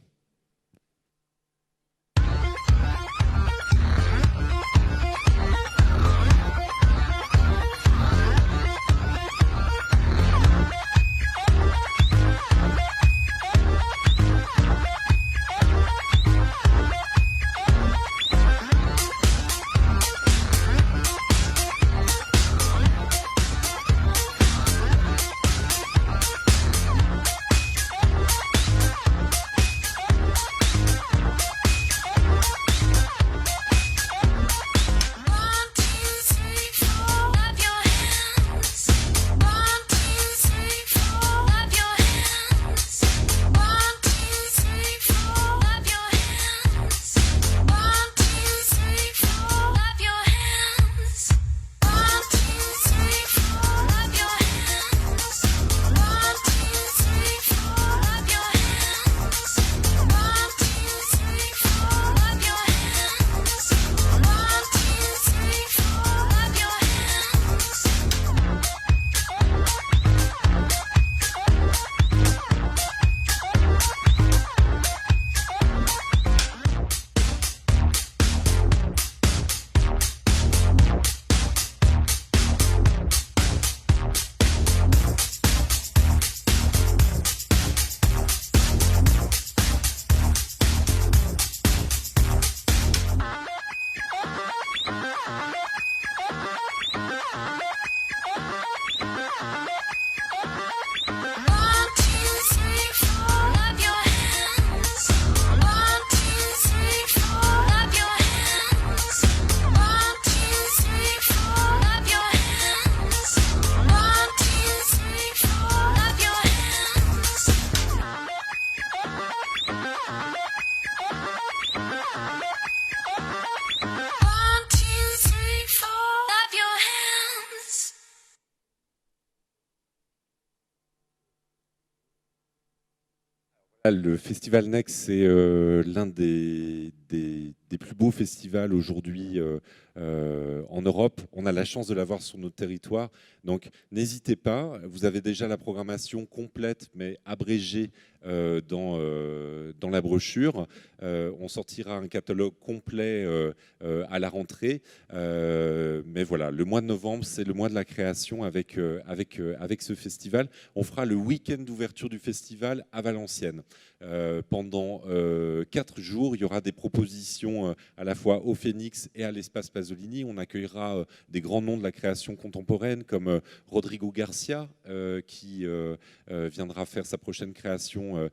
Le Festival Next, c'est l'un des plus beaux festivals aujourd'hui en Europe. On a la chance de l'avoir sur notre territoire. Donc n'hésitez pas, vous avez déjà la programmation complète mais abrégée dans la brochure. On sortira un catalogue complet à la rentrée. Mais voilà, le mois de novembre, c'est le mois de la création avec ce festival. On fera le week-end d'ouverture du festival à Valenciennes. Pendant 4 jours, il y aura des propositions à la fois au Phénix et à l'Espace Pasolini. On accueillera des grands noms de la création contemporaine comme Rodrigo Garcia qui viendra faire sa prochaine création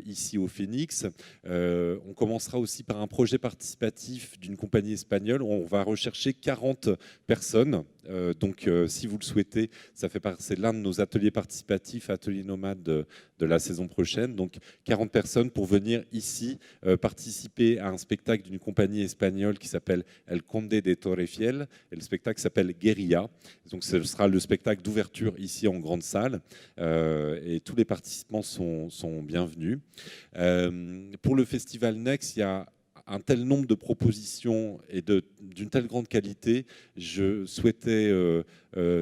ici au Phénix. On commencera aussi par un projet participatif d'une compagnie espagnole. On va rechercher 40 personnes. Donc, si vous le souhaitez, c'est l'un de nos ateliers participatifs, ateliers nomades de la saison prochaine. Donc, 40 personnes pour venir ici participer à un spectacle d'une compagnie espagnole qui s'appelle El Conde de Torrefiel. Et le spectacle s'appelle Guérilla. Donc, ce sera le spectacle d'ouverture ici en grande salle. Et tous les participants sont bienvenus. Pour le Festival Next, il y a un tel nombre de propositions et d'une telle grande qualité, je souhaitais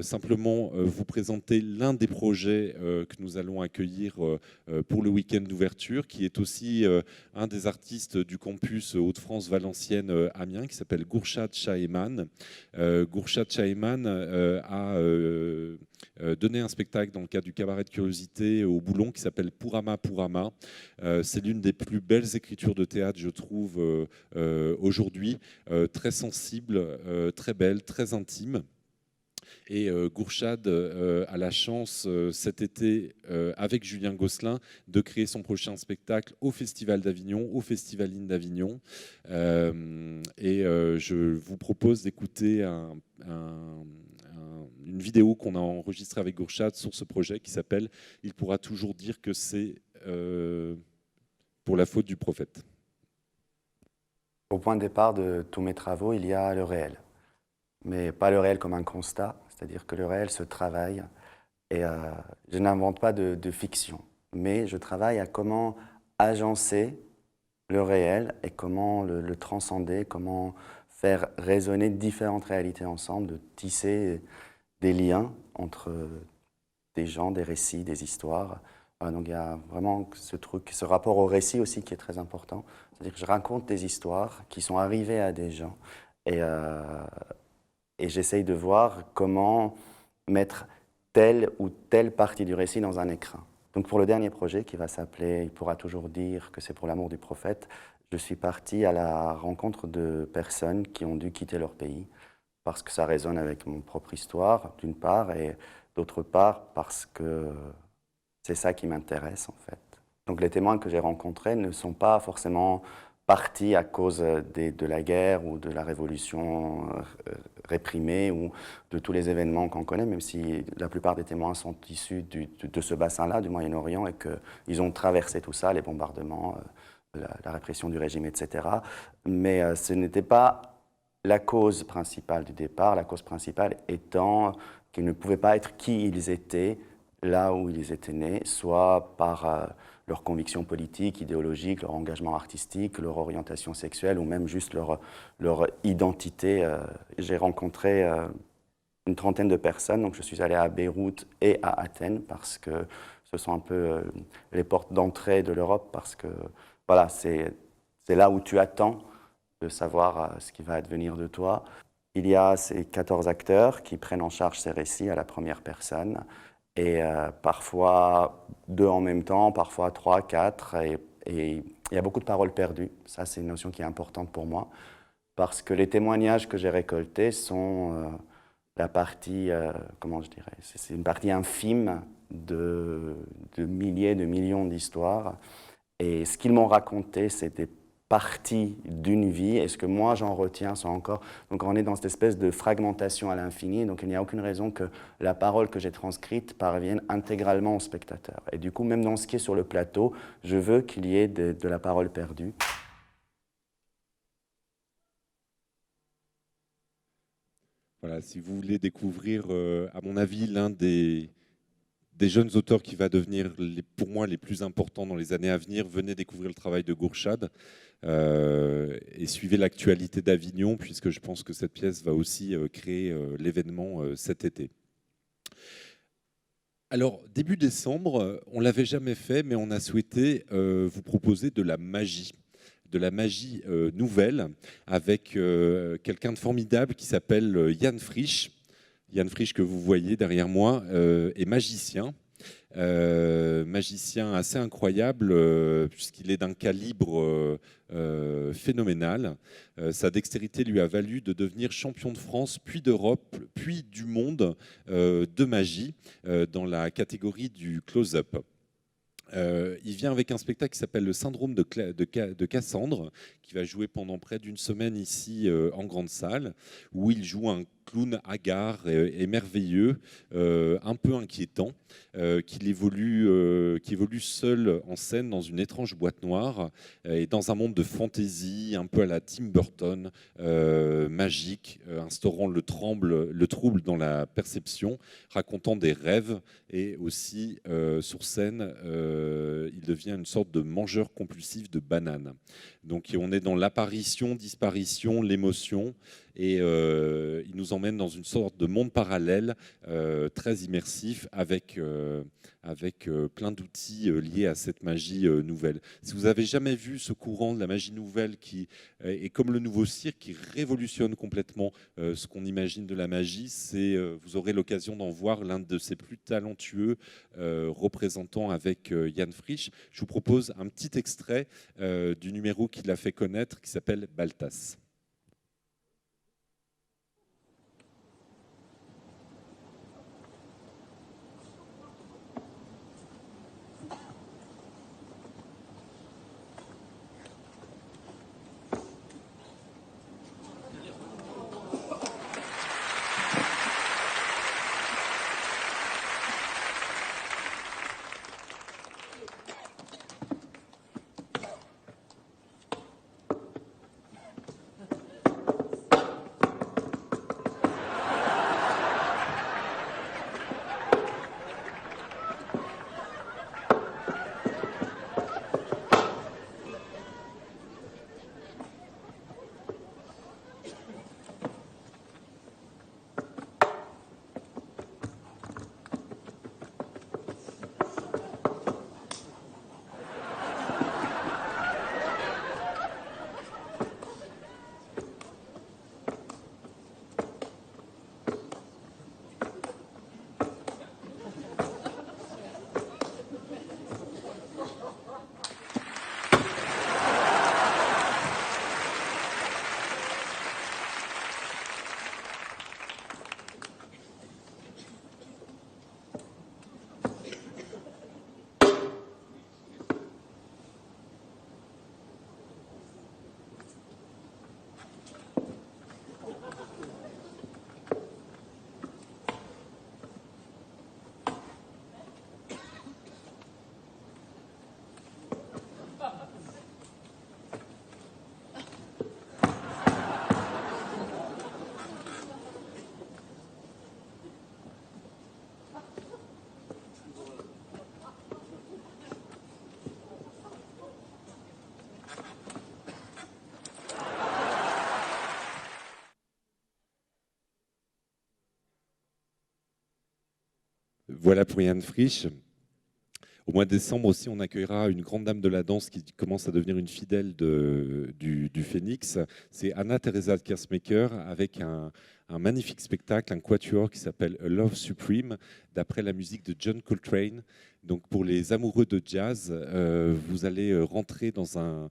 simplement vous présenter l'un des projets que nous allons accueillir pour le week-end d'ouverture, qui est aussi un des artistes du campus Hauts-de-France Valenciennes Amiens, qui s'appelle Gourchad Chaheman. Gourchad Chaheman a donné un spectacle dans le cadre du cabaret de curiosité au Boulon qui s'appelle Purama Purama. C'est l'une des plus belles écritures de théâtre, je trouve, aujourd'hui. Très sensible, très belle, très intime. Et Gourchad a la chance cet été, avec Julien Gosselin, de créer son prochain spectacle au Festival d'Avignon, au Festivaline d'Avignon. Je vous propose d'écouter une vidéo qu'on a enregistrée avec Gourchad sur ce projet qui s'appelle « Il pourra toujours dire que c'est pour la faute du prophète ». Au point de départ de tous mes travaux, il y a le réel. Mais pas le réel comme un constat, c'est-à-dire que le réel se travaille. Et je n'invente pas de fiction, mais je travaille à comment agencer le réel et comment le transcender, comment faire résonner différentes réalités ensemble, de tisser des liens entre des gens, des récits, des histoires. Donc il y a vraiment ce rapport au récit aussi qui est très important. C'est-à-dire que je raconte des histoires qui sont arrivées à des gens et j'essaye de voir comment mettre telle ou telle partie du récit dans un écrin. Donc pour le dernier projet qui va s'appeler « Il pourra toujours dire que c'est pour l'amour du prophète », je suis parti à la rencontre de personnes qui ont dû quitter leur pays parce que ça résonne avec mon propre histoire, d'une part, et d'autre part parce que c'est ça qui m'intéresse en fait. Donc les témoins que j'ai rencontrés ne sont pas forcément partis à cause de la guerre ou de la révolution réprimée ou de tous les événements qu'on connaît, même si la plupart des témoins sont issus de ce bassin-là, du Moyen-Orient, et qu'ils ont traversé tout ça, les bombardements, la répression du régime, etc. Mais ce n'était pas la cause principale du départ, la cause principale étant qu'ils ne pouvaient pas être qui ils étaient là où ils étaient nés, soit par leurs convictions politiques, idéologiques, leur engagement artistique, leur orientation sexuelle ou même juste leur identité. J'ai rencontré une trentaine de personnes, donc je suis allé à Beyrouth et à Athènes parce que ce sont un peu les portes d'entrée de l'Europe parce que voilà, c'est là où tu attends de savoir ce qui va advenir de toi. Il y a ces 14 acteurs qui prennent en charge ces récits à la première personne. Et parfois 2 en même temps, parfois 3, 4. Et il y a beaucoup de paroles perdues. Ça, c'est une notion qui est importante pour moi. Parce que les témoignages que j'ai récoltés sont la partie, comment je dirais, c'est une partie infime de milliers, de millions d'histoires. Et ce qu'ils m'ont raconté, c'était partie d'une vie, et ce que moi j'en retiens sont encore... Donc on est dans cette espèce de fragmentation à l'infini, donc il n'y a aucune raison que la parole que j'ai transcrite parvienne intégralement au spectateur. Et du coup, même dans ce qui est sur le plateau, je veux qu'il y ait de la parole perdue. Voilà, si vous voulez découvrir, à mon avis, l'un des jeunes auteurs qui va devenir, pour moi, les plus importants dans les années à venir, venez découvrir le travail de Gourchad et suivez l'actualité d'Avignon, puisque je pense que cette pièce va aussi créer l'événement cet été. Alors, début décembre, on ne l'avait jamais fait, mais on a souhaité vous proposer de la magie nouvelle, avec quelqu'un de formidable qui s'appelle Jan Frisch. Jan Frisch, que vous voyez derrière moi, est magicien. Magicien assez incroyable, puisqu'il est d'un calibre phénoménal. Sa dextérité lui a valu de devenir champion de France, puis d'Europe, puis du monde de magie, dans la catégorie du close-up. Il vient avec un spectacle qui s'appelle Le syndrome de Cassandre, qui va jouer pendant près d'une semaine ici en grande salle, où il joue un clown hagard et merveilleux, un peu inquiétant, qui évolue seul en scène dans une étrange boîte noire et dans un monde de fantaisie, un peu à la Tim Burton, magique, instaurant le trouble dans la perception, racontant des rêves, et aussi sur scène, il devient une sorte de mangeur compulsif de bananes. Donc on est dans l'apparition, disparition, l'émotion, et il nous emmène dans une sorte de monde parallèle très immersif avec plein d'outils liés à cette magie nouvelle. Si vous n'avez jamais vu ce courant de la magie nouvelle qui est comme le nouveau cirque, qui révolutionne complètement ce qu'on imagine de la magie, vous aurez l'occasion d'en voir l'un de ses plus talentueux représentants avec Jan Frisch. Je vous propose un petit extrait du numéro qu'il a fait connaître qui s'appelle Baltas. Voilà pour Jan Frisch. Au mois de décembre aussi, on accueillera une grande dame de la danse qui commence à devenir une fidèle du Phénix. C'est Anna Teresa Kersmaker avec un magnifique spectacle, un quatuor qui s'appelle A Love Supreme, d'après la musique de John Coltrane. Donc pour les amoureux de jazz, vous allez rentrer dans un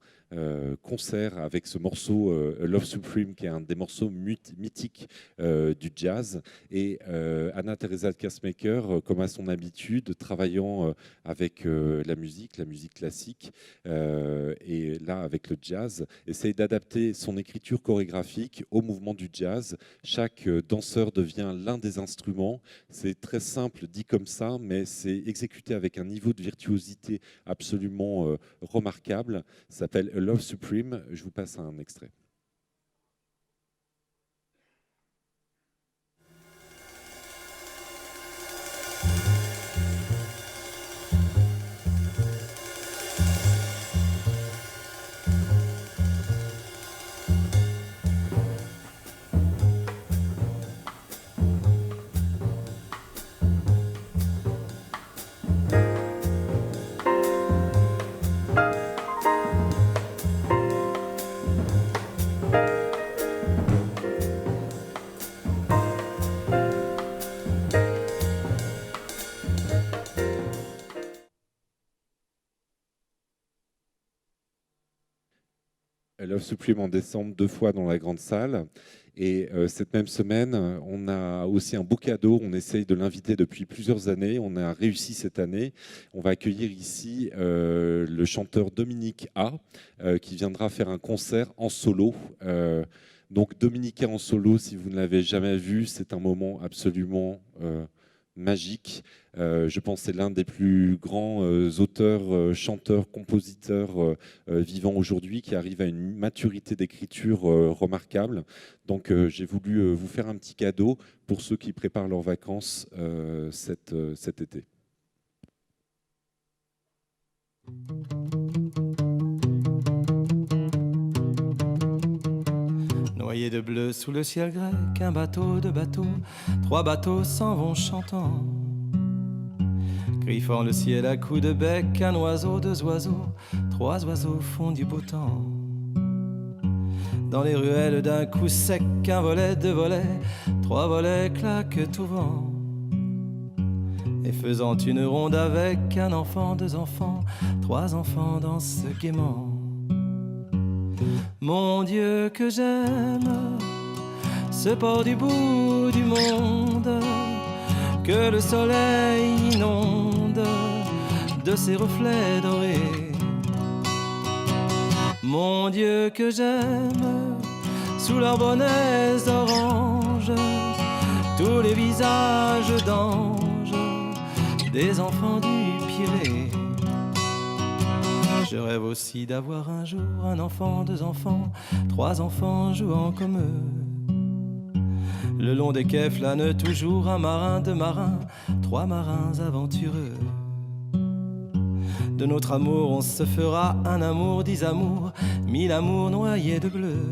concert avec ce morceau A Love Supreme, qui est un des morceaux mythiques du jazz. Et Anna Teresa Kersmaker, comme à son habitude, travaillant avec la musique classique, et là avec le jazz, essaye d'adapter son écriture chorégraphique au mouvement du jazz. Chaque danseur devient l'un des instruments. C'est très simple dit comme ça, mais c'est exécuté avec un niveau de virtuosité absolument remarquable. Ça s'appelle A Love Supreme. Je vous passe un extrait. Love Supreme en décembre 2 fois dans la grande salle. Et cette même semaine, on a aussi un beau cadeau. On essaye de l'inviter depuis plusieurs années. On a réussi cette année. On va accueillir ici le chanteur Dominique A, qui viendra faire un concert en solo. Donc Dominique A en solo, si vous ne l'avez jamais vu, c'est un moment absolument magique. Je pense que c'est l'un des plus grands auteurs, chanteurs, compositeurs vivants aujourd'hui, qui arrive à une maturité d'écriture remarquable. Donc j'ai voulu vous faire un petit cadeau pour ceux qui préparent leurs vacances cet été. Noyé de bleu sous le ciel grec, un bateau, deux bateaux, trois bateaux s'en vont chantant. Griffant le ciel à coups de bec, un oiseau, deux oiseaux, trois oiseaux font du beau temps. Dans les ruelles d'un coup sec, un volet, deux volets, trois volets claquent au vent. Et faisant une ronde avec un enfant, deux enfants, trois enfants dansent gaiement. Mon Dieu que j'aime ce port du bout du monde, que le soleil inonde de ses reflets dorés. Mon Dieu que j'aime sous leurs bonnets oranges tous les visages d'anges des enfants du Pirée. Je rêve aussi d'avoir un jour un enfant, deux enfants, trois enfants jouant comme eux. Le long des quais flâne toujours un marin, deux marins, trois marins aventureux. De notre amour on se fera un amour, dix amours, mille amours noyés de bleu.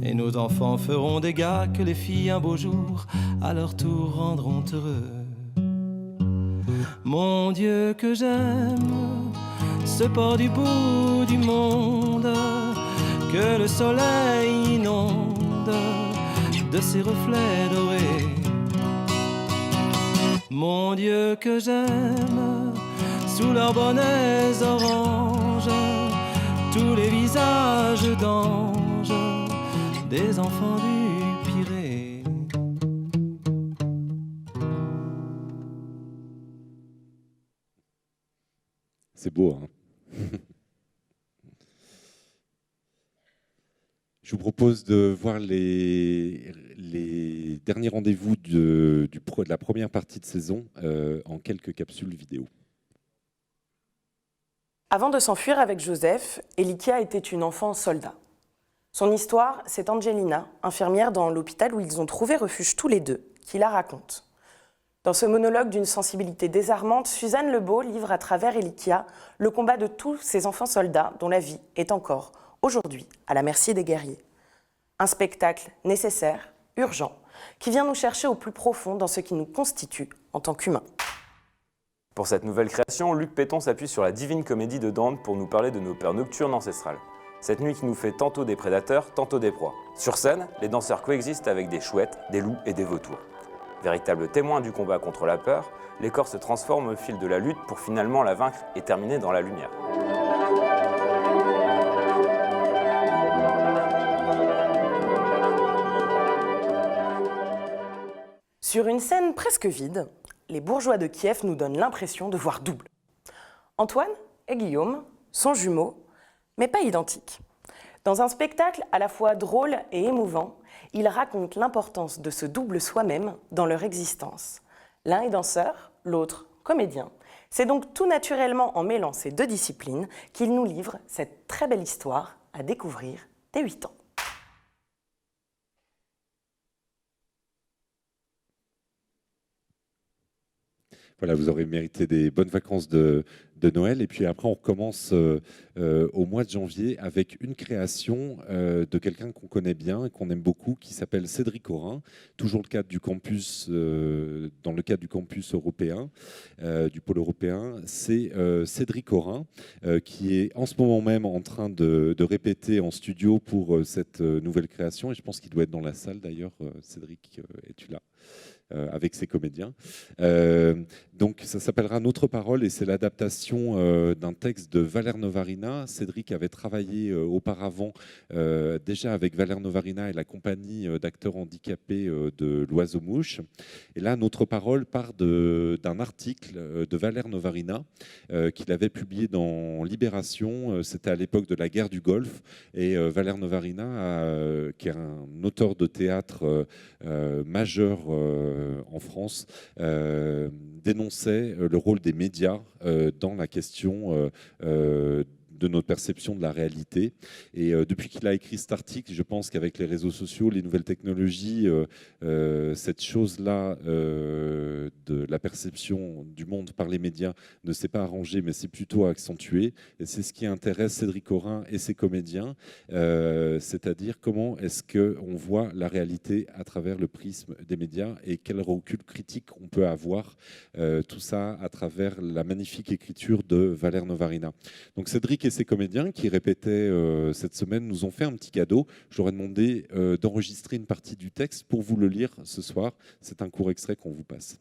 Et nos enfants feront des gars que les filles un beau jour à leur tour rendront heureux. Mon Dieu que j'aime ce port du bout du monde, que le soleil inonde de ses reflets dorés. Mon Dieu que j'aime sous leurs bonnets oranges tous les visages d'anges des enfants du Pirée. C'est beau, hein? Je vous propose de voir les derniers rendez-vous de la première partie de saison en quelques capsules vidéo. Avant de s'enfuir avec Joseph, Elikia était une enfant soldat. Son histoire, c'est Angelina, infirmière dans l'hôpital où ils ont trouvé refuge tous les deux, qui la raconte. Dans ce monologue d'une sensibilité désarmante, Suzanne Lebeau livre à travers Elikia le combat de tous ces enfants soldats dont la vie est encore, aujourd'hui, à la merci des guerriers. Un spectacle nécessaire, urgent, qui vient nous chercher au plus profond dans ce qui nous constitue en tant qu'humains. Pour cette nouvelle création, Luc Péton s'appuie sur la divine comédie de Dante pour nous parler de nos peurs nocturnes ancestrales. Cette nuit qui nous fait tantôt des prédateurs, tantôt des proies. Sur scène, les danseurs coexistent avec des chouettes, des loups et des vautours. Véritables témoins du combat contre la peur, les corps se transforment au fil de la lutte pour finalement la vaincre et terminer dans la lumière. Sur une scène presque vide, les bourgeois de Kiev nous donnent l'impression de voir double. Antoine et Guillaume sont jumeaux, mais pas identiques. Dans un spectacle à la fois drôle et émouvant, ils racontent l'importance de ce double soi-même dans leur existence. L'un est danseur, l'autre comédien. C'est donc tout naturellement en mêlant ces deux disciplines qu'ils nous livrent cette très belle histoire à découvrir dès 8 ans. Voilà, vous aurez mérité des bonnes vacances de Noël. Et puis après, on recommence au mois de janvier avec une création de quelqu'un qu'on connaît bien et qu'on aime beaucoup, qui s'appelle Cédric Aurin, toujours dans le cadre du campus européen, du pôle européen. C'est Cédric Aurin qui est en ce moment même en train de répéter en studio pour cette nouvelle création. Et je pense qu'il doit être dans la salle d'ailleurs. Cédric, es-tu là ? Avec ses comédiens. Donc ça s'appellera Notre parole et c'est l'adaptation d'un texte de Valère Novarina. Cédric avait travaillé auparavant déjà avec Valère Novarina et la compagnie d'acteurs handicapés de l'Oiseau-Mouche. Et là, Notre parole part d'un article de Valère Novarina qu'il avait publié dans Libération. C'était à l'époque de la guerre du Golfe. Et Valère Novarina, qui est un auteur de théâtre majeur en France, dénonçait le rôle des médias dans la question de notre perception de la réalité. Et depuis qu'il a écrit cet article, je pense qu'avec les réseaux sociaux, les nouvelles technologies, cette chose-là de la perception du monde par les médias ne s'est pas arrangée, mais c'est plutôt accentué. Et c'est ce qui intéresse Cédric Orin et ses comédiens, c'est-à-dire comment est-ce qu'on voit la réalité à travers le prisme des médias et quel recul critique on peut avoir, tout ça à travers la magnifique écriture de Valère Novarina. Donc Cédric et ses comédiens qui répétaient cette semaine nous ont fait un petit cadeau. Je leur ai demandé d'enregistrer une partie du texte pour vous le lire ce soir. C'est un court extrait qu'on vous passe.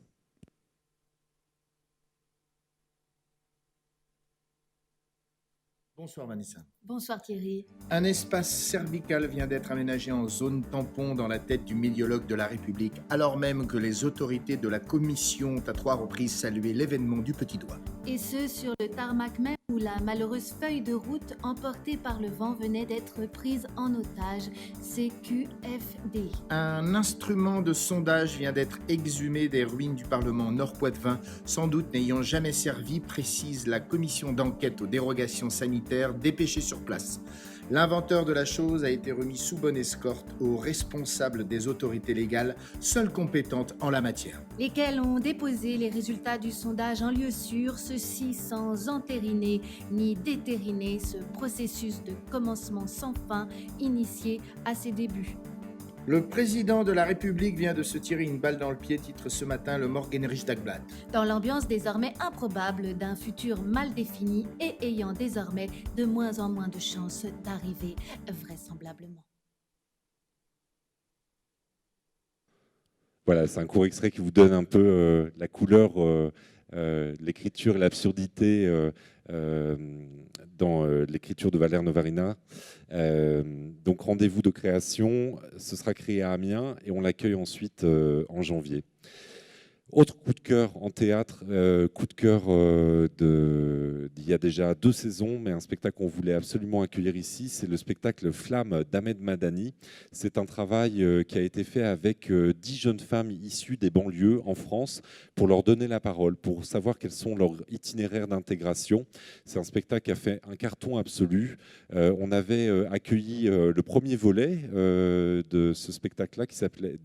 Bonsoir Vanessa. Bonsoir Thierry. Un espace cervical vient d'être aménagé en zone tampon dans la tête du médiologue de la République, alors même que les autorités de la commission ont à 3 reprises salué l'événement du petit doigt. Et ce, sur le tarmac même où la malheureuse feuille de route emportée par le vent venait d'être prise en otage, CQFD. Un instrument de sondage vient d'être exhumé des ruines du Parlement Nord-Poitevin, sans doute n'ayant jamais servi, précise la commission d'enquête aux dérogations sanitaires dépêchée sur place. L'inventeur de la chose a été remis sous bonne escorte aux responsables des autorités légales, seules compétentes en la matière. Lesquels ont déposé les résultats du sondage en lieu sûr, ceci sans entériner ni déterriner ce processus de commencement sans fin initié à ses débuts. Le président de la République vient de se tirer une balle dans le pied, titre ce matin le Morgenricht Dagblad. Dans l'ambiance désormais improbable d'un futur mal défini et ayant désormais de moins en moins de chances d'arriver vraisemblablement. Voilà, c'est un court extrait qui vous donne un peu la couleur, l'écriture et l'absurdité dans l'écriture de Valère Novarina. Donc rendez-vous de création, ce sera créé à Amiens et on l'accueille ensuite en janvier. Autre coup de cœur en théâtre, coup de cœur d'il y a déjà 2 saisons, mais un spectacle qu'on voulait absolument accueillir ici, c'est le spectacle Flamme d'Ahmed Madani. C'est un travail qui a été fait avec 10 jeunes femmes issues des banlieues en France pour leur donner la parole, pour savoir quels sont leurs itinéraires d'intégration. C'est un spectacle qui a fait un carton absolu. On avait accueilli le premier volet de ce spectacle-là qui s'appelait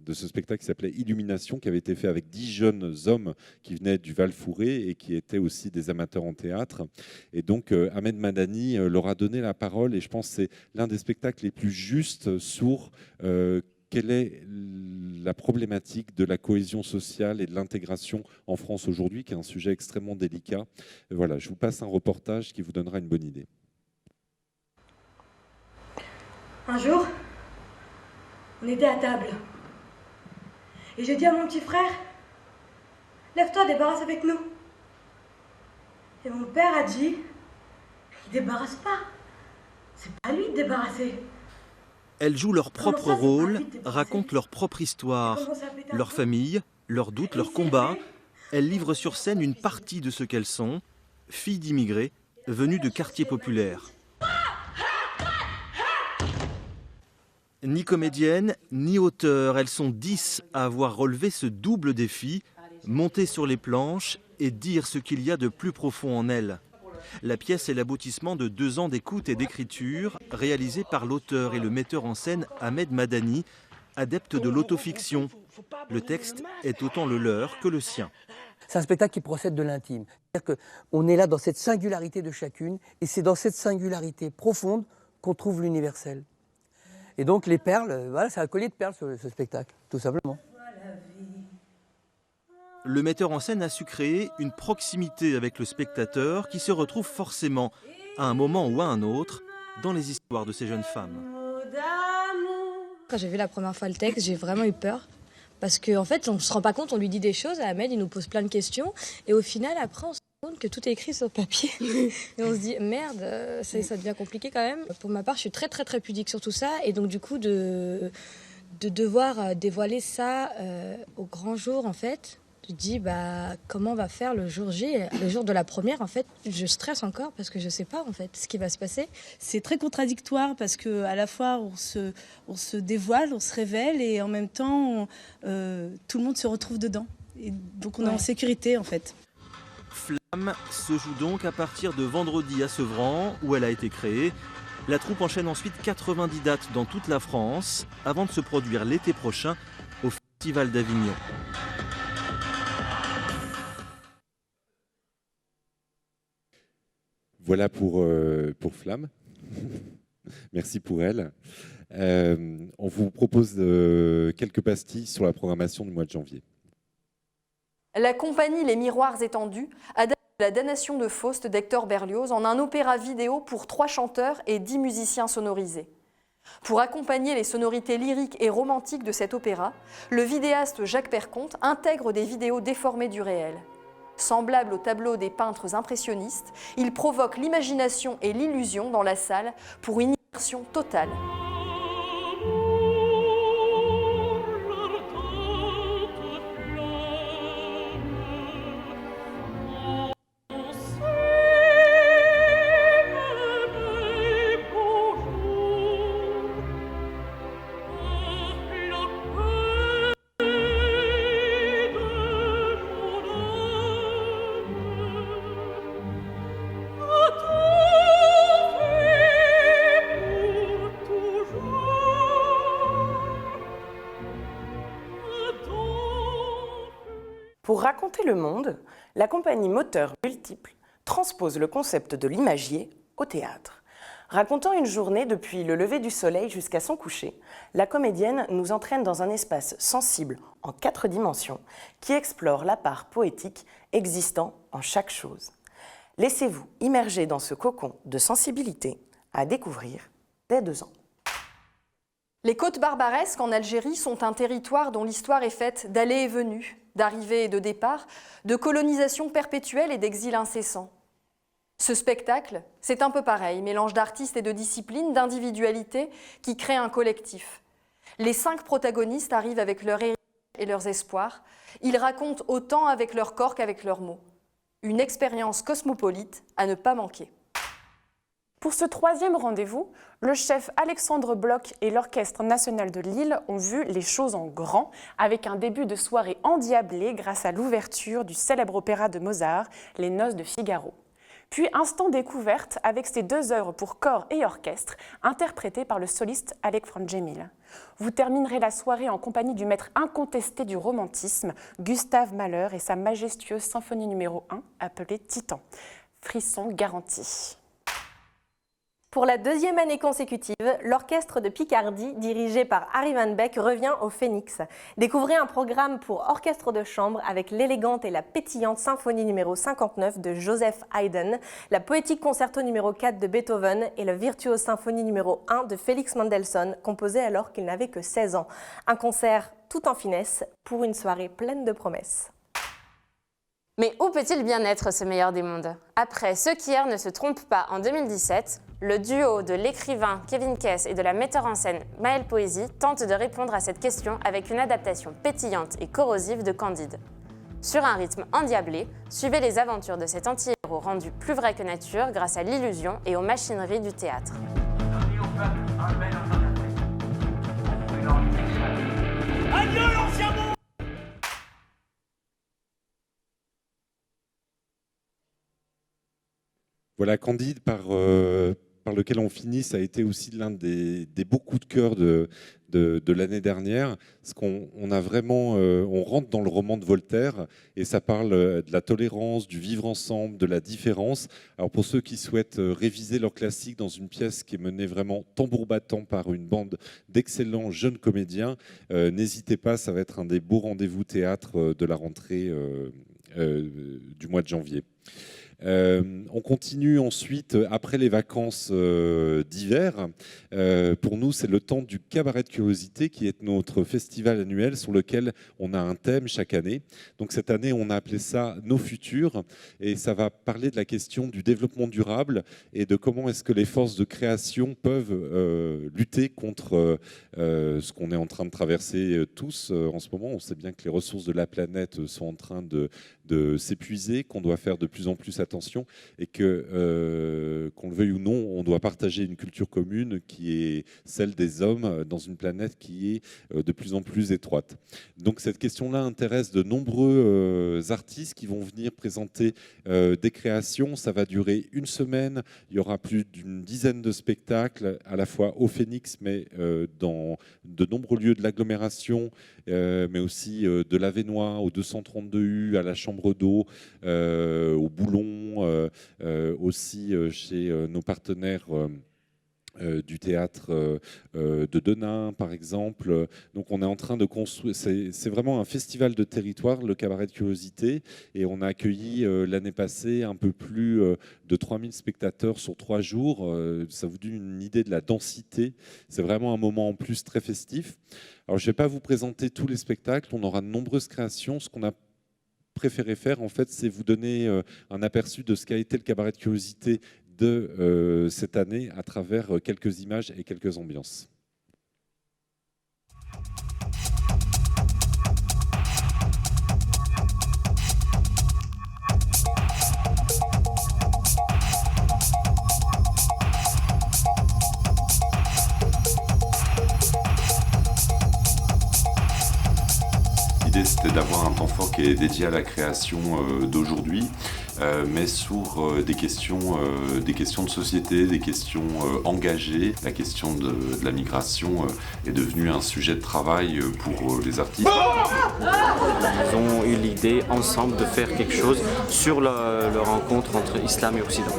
de ce spectacle qui s'appelait Illumination, qui avait été fait avec 10 jeunes hommes qui venaient du Val-Fouré et qui étaient aussi des amateurs en théâtre. Et donc Ahmed Madani leur a donné la parole et je pense que c'est l'un des spectacles les plus justes sur quelle est la problématique de la cohésion sociale et de l'intégration en France aujourd'hui, qui est un sujet extrêmement délicat. Voilà, je vous passe un reportage qui vous donnera une bonne idée. Un jour, on était à table. Et j'ai dit à mon petit frère, lève-toi, débarrasse avec nous. Et mon père a dit, il débarrasse pas. C'est pas à lui de débarrasser. Elles jouent leur propre rôle, racontent leur propre histoire, leur famille, leurs doutes, leurs combats. Elles livrent sur scène une partie de ce qu'elles sont, filles d'immigrés, venues de quartiers populaires. Ni comédienne, ni auteur, elles sont 10 à avoir relevé ce double défi, monter sur les planches et dire ce qu'il y a de plus profond en elles. La pièce est l'aboutissement de 2 ans d'écoute et d'écriture, réalisée par l'auteur et le metteur en scène Ahmed Madani, adepte de l'autofiction. Le texte est autant le leur que le sien. C'est un spectacle qui procède de l'intime. C'est-à-dire qu'on est là dans cette singularité de chacune, et c'est dans cette singularité profonde qu'on trouve l'universel. Et donc les perles, voilà, c'est un collier de perles ce spectacle, tout simplement. Le metteur en scène a su créer une proximité avec le spectateur qui se retrouve forcément, à un moment ou à un autre, dans les histoires de ces jeunes femmes. Quand j'ai vu la première fois le texte, j'ai vraiment eu peur. Parce qu'en fait, on ne se rend pas compte, on lui dit des choses, Ahmed, il nous pose plein de questions. Et au final, après, on se rend compte que tout est écrit sur papier. Et on se dit, merde, ça devient compliqué quand même. Pour ma part, je suis très pudique sur tout ça. Et donc, du coup, de devoir dévoiler ça au grand jour, en fait, je dis, comment on va faire le jour J, le jour de la première, en fait, je stresse encore parce que je ne sais pas, en fait, ce qui va se passer. C'est très contradictoire parce qu'à la fois, on se dévoile, on se révèle et en même temps, tout le monde se retrouve dedans. Et donc, on est en sécurité, en fait. Flamme se joue donc à partir de vendredi à Sevran, où elle a été créée. La troupe enchaîne ensuite 90 dates dans toute la France, avant de se produire l'été prochain au Festival d'Avignon. Voilà pour Flamme. Merci pour elle. On vous propose quelques pastilles sur la programmation du mois de janvier. La compagnie Les Miroirs Étendus adapte la damnation de Faust d'Hector Berlioz en un opéra vidéo pour 3 chanteurs et 10 musiciens sonorisés. Pour accompagner les sonorités lyriques et romantiques de cet opéra, le vidéaste Jacques Perconte intègre des vidéos déformées du réel. Semblable au tableau des peintres impressionnistes, il provoque l'imagination et l'illusion dans la salle pour une immersion totale. Pour raconter le monde, la compagnie Moteur Multiple transpose le concept de l'imagier au théâtre. Racontant une journée depuis le lever du soleil jusqu'à son coucher, la comédienne nous entraîne dans un espace sensible en 4 dimensions qui explore la part poétique existant en chaque chose. Laissez-vous immerger dans ce cocon de sensibilité à découvrir dès 2 ans. Les côtes barbaresques en Algérie sont un territoire dont l'histoire est faite d'allées et venues, d'arrivées et de départs, de colonisation perpétuelle et d'exil incessant. Ce spectacle, c'est un peu pareil, mélange d'artistes et de disciplines, d'individualités qui créent un collectif. Les 5 protagonistes arrivent avec leur héritage et leurs espoirs. Ils racontent autant avec leur corps qu'avec leurs mots. Une expérience cosmopolite à ne pas manquer. Pour ce 3e rendez-vous, le chef Alexandre Bloch et l'Orchestre national de Lille ont vu les choses en grand, avec un début de soirée endiablé grâce à l'ouverture du célèbre opéra de Mozart, Les Noces de Figaro. Puis instant découverte avec ces 2 œuvres pour corps et orchestre, interprétées par le soliste Alec Frangémil. Vous terminerez la soirée en compagnie du maître incontesté du romantisme, Gustave Mahler, et sa majestueuse symphonie numéro 1, appelée Titan. Frisson garanti. Pour la 2e année consécutive, l'Orchestre de Picardie, dirigé par Harry Van Beck, revient au Phénix. Découvrez un programme pour orchestre de chambre avec l'élégante et la pétillante symphonie numéro 59 de Joseph Haydn, la poétique concerto numéro 4 de Beethoven et la virtuose symphonie numéro 1 de Félix Mendelssohn, composée alors qu'il n'avait que 16 ans. Un concert tout en finesse pour une soirée pleine de promesses. Mais où peut-il bien être ce meilleur des mondes? Après Ce qu'hier ne se trompe pas en 2017, le duo de l'écrivain Kevin Kess et de la metteur en scène Maëlle Poésy tente de répondre à cette question avec une adaptation pétillante et corrosive de Candide. Sur un rythme endiablé, suivez les aventures de cet anti-héros rendu plus vrai que nature grâce à l'illusion et aux machineries du théâtre. Adieu l'ancien monde! Voilà, Candide, par lequel on finit, ça a été aussi l'un des beaux coups de cœur de l'année dernière, parce qu'on a vraiment, on rentre dans le roman de Voltaire, et ça parle de la tolérance, du vivre ensemble, de la différence. Alors pour ceux qui souhaitent réviser leur classique dans une pièce qui est menée vraiment tambour battant par une bande d'excellents jeunes comédiens, n'hésitez pas, ça va être un des beaux rendez-vous théâtre de la rentrée du mois de janvier. On continue ensuite, après les vacances d'hiver. Pour nous, c'est le temps du Cabaret de Curiosité, qui est notre festival annuel sur lequel on a un thème chaque année. Donc cette année, on a appelé ça « Nos futurs » et ça va parler de la question du développement durable et de comment est-ce que les forces de création peuvent lutter contre ce qu'on est en train de traverser tous en ce moment. On sait bien que les ressources de la planète sont en train de s'épuiser, qu'on doit faire de plus en plus attention l'hypertension, et que, qu'on le veuille ou non, on doit partager une culture commune qui est celle des hommes dans une planète qui est de plus en plus étroite. Donc cette question-là intéresse de nombreux artistes qui vont venir présenter des créations. Ça va durer une semaine. Il y aura plus d'une dizaine de spectacles, à la fois au Phénix, mais dans de nombreux lieux de l'agglomération, mais aussi de l'Avesnois, au 232U, à la Chambre d'Eau, au Boulon, aussi chez nos partenaires du théâtre de Denain, par exemple. Donc on est en train de construire, c'est vraiment un festival de territoire, le Cabaret de Curiosité, et on a accueilli l'année passée un peu plus de 3000 spectateurs sur 3 jours. Ça vous donne une idée de la densité. C'est vraiment un moment en plus très festif. Alors je ne vais pas vous présenter tous les spectacles, on aura de nombreuses créations. Ce qu'on a préféré faire, en fait, c'est vous donner un aperçu de ce qu'a été le Cabaret de Curiosité de cette année à travers quelques images et quelques ambiances. L'idée, c'était d'avoir un temps fort qui est dédié à la création d'aujourd'hui, mais sur des questions de société, des questions engagées. La question de la migration est devenue un sujet de travail pour les artistes. Ils ont eu l'idée ensemble de faire quelque chose sur la rencontre entre islam et occident.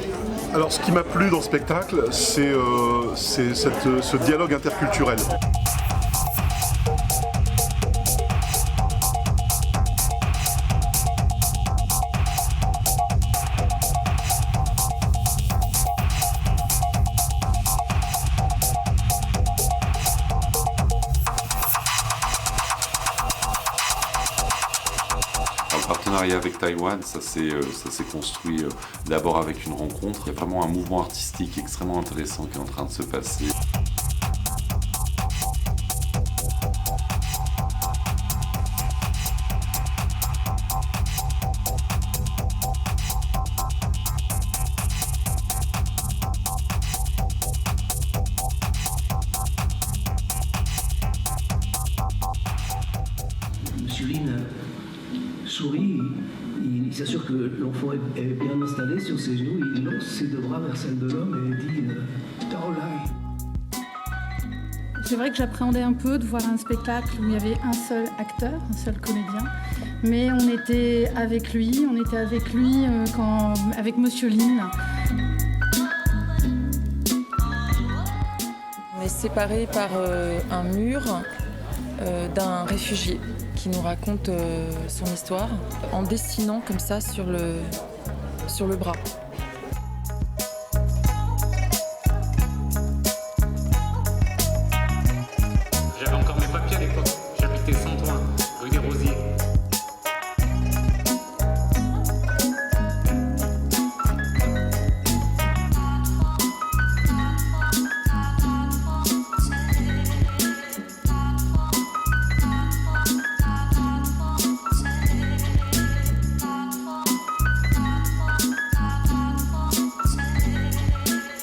Alors ce qui m'a plu dans le spectacle, c'est ce dialogue interculturel. Avec Taïwan, ça s'est construit d'abord avec une rencontre. Il y a vraiment un mouvement artistique extrêmement intéressant qui est en train de se passer. Monsieur Lin sourit, il s'assure que l'enfant est bien installé sur ses genoux, il lance ses 2 bras vers celle de l'homme et dit Taolai. C'est vrai que j'appréhendais un peu de voir un spectacle où il y avait un seul acteur, un seul comédien, mais on était avec lui avec Monsieur Lin. On est séparés par un mur d'un réfugié qui nous raconte son histoire en dessinant comme ça sur le bras. J'avais encore mes papiers à l'époque, j'habitais Saint-Ouen, rue des Rosiers.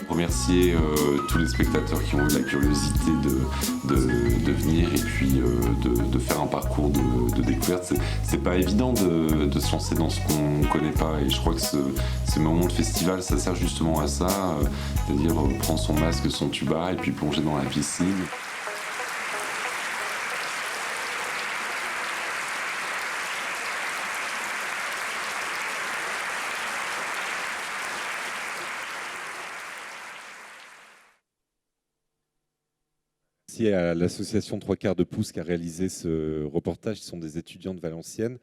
Remercier tous les spectateurs qui ont eu la curiosité de venir et puis de faire un parcours de découverte. C'est pas évident de se lancer dans ce qu'on connaît pas, et je crois que ces moments de festival, ça sert justement à ça, c'est-à-dire prendre son masque, son tuba et puis plonger dans la piscine. Merci à l'association 3/4 de pouce qui a réalisé ce reportage. Ce sont des étudiants de Valenciennes.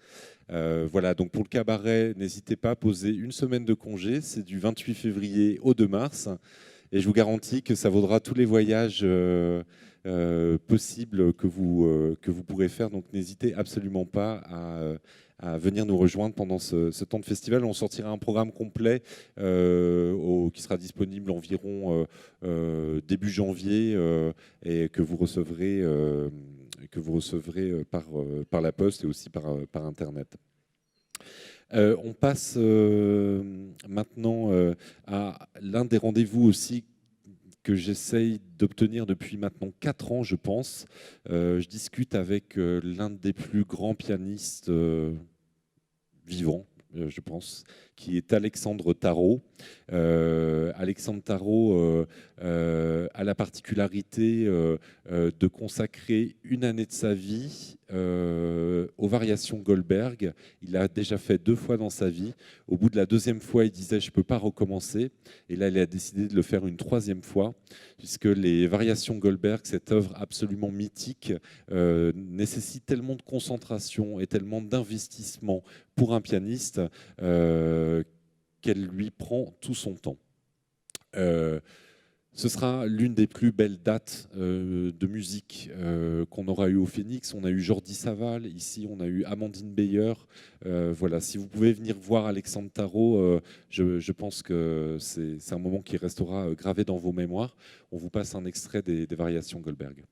Voilà, donc pour le cabaret, n'hésitez pas à poser une semaine de congé. C'est du 28 février au 2 mars. Et je vous garantis que ça vaudra tous les voyages possibles que vous pourrez faire. Donc n'hésitez absolument pas à venir nous rejoindre pendant ce temps de festival. On sortira un programme complet qui sera disponible environ début janvier et que vous recevrez par la poste et aussi par Internet. On passe maintenant à l'un des rendez-vous aussi que j'essaye d'obtenir depuis maintenant 4 ans, je pense. Je discute avec l'un des plus grands pianistes vivants, je pense, qui est Alexandre Tarot. Alexandre Tarot a la particularité de consacrer une année de sa vie aux variations Goldberg. Il l'a déjà fait 2 fois dans sa vie. Au bout de la 2e fois, il disait « je ne peux pas recommencer ». Et là, il a décidé de le faire une 3e fois, puisque les variations Goldberg, cette œuvre absolument mythique, nécessite tellement de concentration et tellement d'investissement pour un pianiste qu'elle lui prend tout son temps. Ce sera l'une des plus belles dates de musique qu'on aura eu au Phénix. On a eu Jordi Savall, ici on a eu Amandine Beyer. Voilà, si vous pouvez venir voir Alexandre Tarot, je pense que c'est un moment qui restera gravé dans vos mémoires. On vous passe un extrait des variations Goldberg.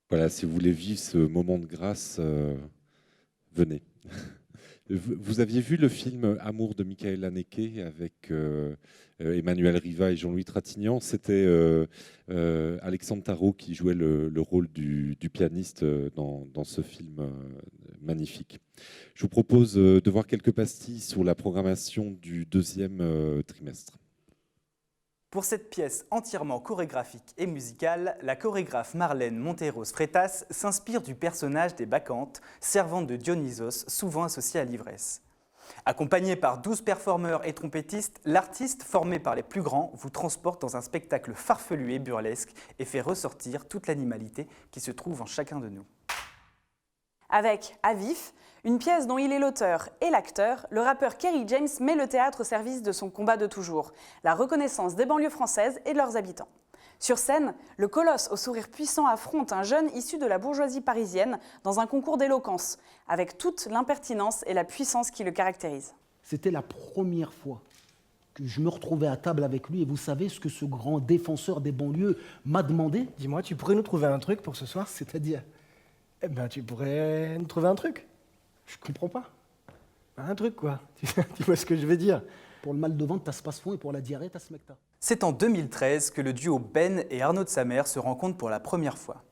Voilà, si vous voulez vivre ce moment de grâce, venez. Vous aviez vu le film Amour de Michael Haneke avec Emmanuel Riva et Jean-Louis Trintignant. C'était Alexandre Tarot qui jouait le rôle du pianiste dans ce film magnifique. Je vous propose de voir quelques pastilles sur la programmation du 2e trimestre. Pour cette pièce entièrement chorégraphique et musicale, la chorégraphe Marlène Monteros-Freitas s'inspire du personnage des Bacchantes, servantes de Dionysos, souvent associées à l'ivresse. Accompagnée par 12 performeurs et trompettistes, l'artiste, formé par les plus grands, vous transporte dans un spectacle farfelu et burlesque et fait ressortir toute l'animalité qui se trouve en chacun de nous. Avec À vif, une pièce dont il est l'auteur et l'acteur, le rappeur Kerry James met le théâtre au service de son combat de toujours, la reconnaissance des banlieues françaises et de leurs habitants. Sur scène, le colosse au sourire puissant affronte un jeune issu de la bourgeoisie parisienne dans un concours d'éloquence, avec toute l'impertinence et la puissance qui le caractérisent. C'était la première fois que je me retrouvais à table avec lui et vous savez ce que ce grand défenseur des banlieues m'a demandé? Dis-moi, tu pourrais nous trouver un truc pour ce soir? C'est-à-dire? Eh ben, tu pourrais nous trouver un truc. Je comprends pas. Un truc, quoi. Tu vois ce que je veux dire? Pour le mal de ventre, t'as ce passe-fond et pour la diarrhée, t'as ce smecta. C'est en 2013 que le duo Ben et Arnaud de Samer se rencontrent pour la première fois.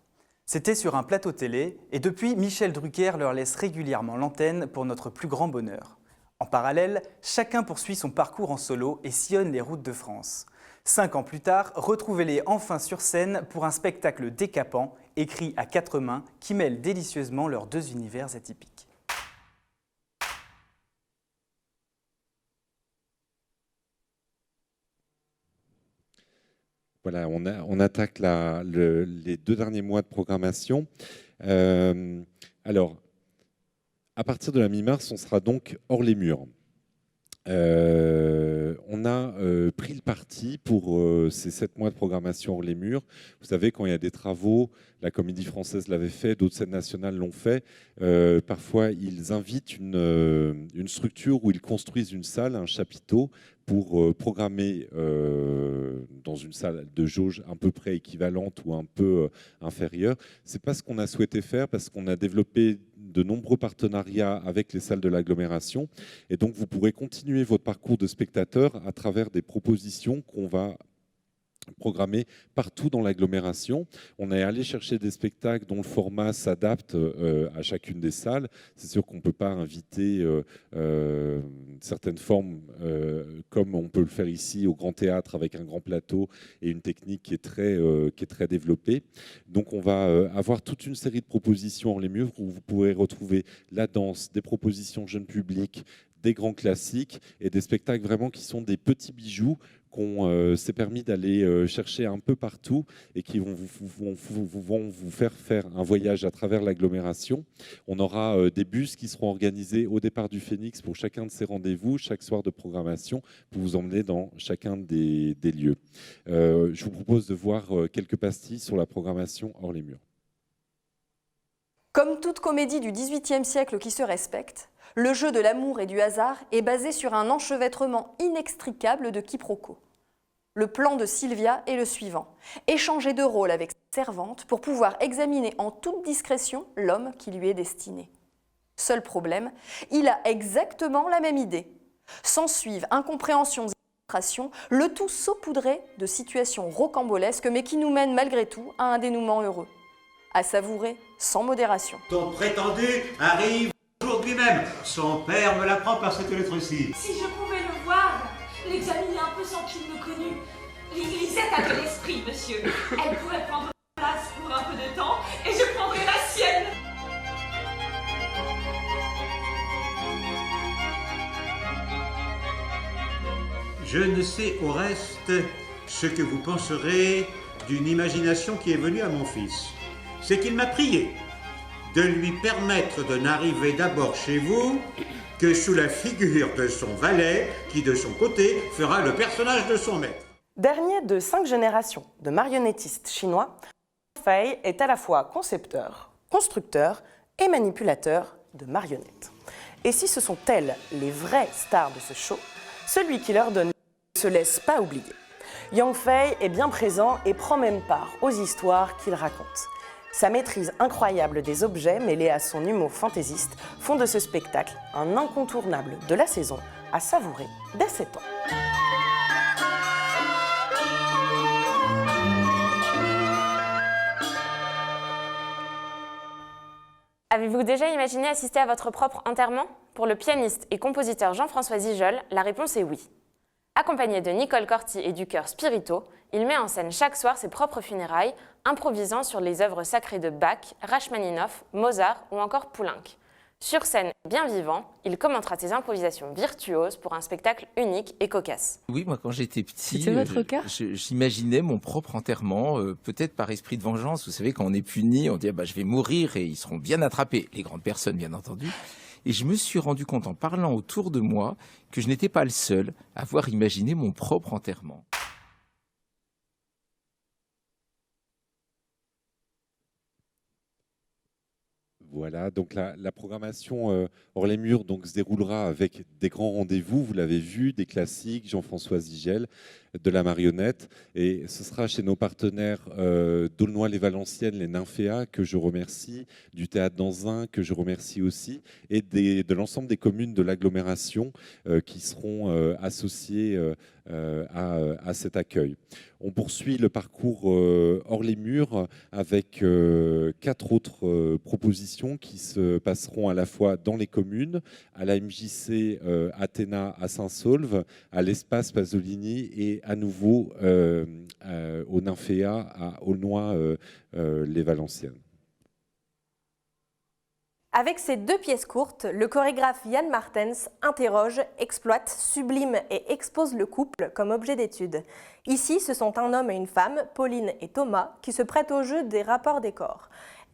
C'était sur un plateau télé, et depuis, Michel Drucker leur laisse régulièrement l'antenne pour notre plus grand bonheur. En parallèle, chacun poursuit son parcours en solo et sillonne les routes de France. 5 ans plus tard, retrouvez-les enfin sur scène pour un spectacle décapant, écrit à 4 mains, qui mêle délicieusement leurs 2 univers atypiques. Voilà, on attaque les 2 derniers mois de programmation. Alors, à partir de la mi-mars, on sera donc hors les murs. On a pris le parti pour ces 7 mois de programmation hors les murs. Vous savez, quand il y a des travaux, la Comédie Française l'avait fait, d'autres scènes nationales l'ont fait. Parfois, ils invitent une structure où ils construisent une salle, un chapiteau, pour programmer dans une salle de jauge à peu près équivalente ou un peu inférieure. C'est pas ce qu'on a souhaité faire parce qu'on a développé de nombreux partenariats avec les salles de l'agglomération. Et donc, vous pourrez continuer votre parcours de spectateur à travers des propositions qu'on va programmés partout dans l'agglomération. On est allé chercher des spectacles dont le format s'adapte à chacune des salles. C'est sûr qu'on ne peut pas inviter certaines formes comme on peut le faire ici au Grand Théâtre avec un grand plateau et une technique qui est très développée. Donc on va avoir toute une série de propositions en les murs où vous pourrez retrouver la danse, des propositions jeunes publics, des grands classiques et des spectacles vraiment qui sont des petits bijoux qu'on s'est permis d'aller chercher un peu partout et qui vont vous faire un voyage à travers l'agglomération. On aura des bus qui seront organisés au départ du Phénix pour chacun de ces rendez-vous, chaque soir de programmation, pour vous emmener dans chacun des lieux. Je vous propose de voir quelques pastilles sur la programmation hors les murs. Comme toute comédie du XVIIIe siècle qui se respecte, le jeu de l'amour et du hasard est basé sur un enchevêtrement inextricable de quiproquos. Le plan de Sylvia est le suivant: échanger de rôle avec sa servante pour pouvoir examiner en toute discrétion l'homme qui lui est destiné. Seul problème, il a exactement la même idée. S'ensuivent incompréhensions et frustrations, le tout saupoudré de situations rocambolesques mais qui nous mènent malgré tout à un dénouement heureux. À savourer sans modération. Ton prétendu arrive aujourd'hui même. Son père me l'apprend par cette lettre-ci. Si je pouvais le voir, l'examiner un peu sans qu'il me connût. Lisette a de l'esprit, monsieur. Elle pourrait prendre place pour un peu de temps et je prendrai la sienne. Je ne sais au reste ce que vous penserez d'une imagination qui est venue à mon fils. C'est qu'il m'a prié de lui permettre de n'arriver d'abord chez vous que sous la figure de son valet, qui de son côté fera le personnage de son maître. Dernier de 5 générations de marionnettistes chinois, Fei est à la fois concepteur, constructeur et manipulateur de marionnettes. Et si ce sont elles les vraies stars de ce show, celui qui leur donne ne se laisse pas oublier. Yang Fei est bien présent et prend même part aux histoires qu'il raconte. Sa maîtrise incroyable des objets mêlée à son humour fantaisiste font de ce spectacle un incontournable de la saison à savourer dès 7 ans. Avez-vous déjà imaginé assister à votre propre enterrement? Pour le pianiste et compositeur Jean-François Zijol, la réponse est oui. Accompagné de Nicole Corti et du chœur Spirito, il met en scène chaque soir ses propres funérailles, improvisant sur les œuvres sacrées de Bach, Rachmaninoff, Mozart ou encore Poulenc. Sur scène, bien vivant, il commentera ses improvisations virtuoses pour un spectacle unique et cocasse. Oui, moi quand j'étais petit, C'était votre cas ? j'imaginais mon propre enterrement, peut-être par esprit de vengeance. Vous savez, quand on est puni, on dit je vais mourir et ils seront bien attrapés, les grandes personnes bien entendu. Et je me suis rendu compte en parlant autour de moi que je n'étais pas le seul à avoir imaginé mon propre enterrement. Voilà, donc la programmation hors les murs donc, se déroulera avec des grands rendez-vous, vous l'avez vu, des classiques, Jean-François Zigel, de la marionnette, et ce sera chez nos partenaires d'Aulnoy-les-Valenciennes, les Nymphéas, que je remercie, du Théâtre d'Anzin, que je remercie aussi, et de l'ensemble des communes de l'agglomération qui seront associées à cet accueil. On poursuit le parcours hors les murs avec 4 autres propositions qui se passeront à la fois dans les communes, à la MJC Athéna à Saint-Saulve, à l'Espace Pasolini et à nouveau au Nymphéa à Aulnoy-les-Valenciennes. Avec ces 2 pièces courtes, le chorégraphe Yann Martens interroge, exploite, sublime et expose le couple comme objet d'étude. Ici, ce sont un homme et une femme, Pauline et Thomas, qui se prêtent au jeu des rapports des corps.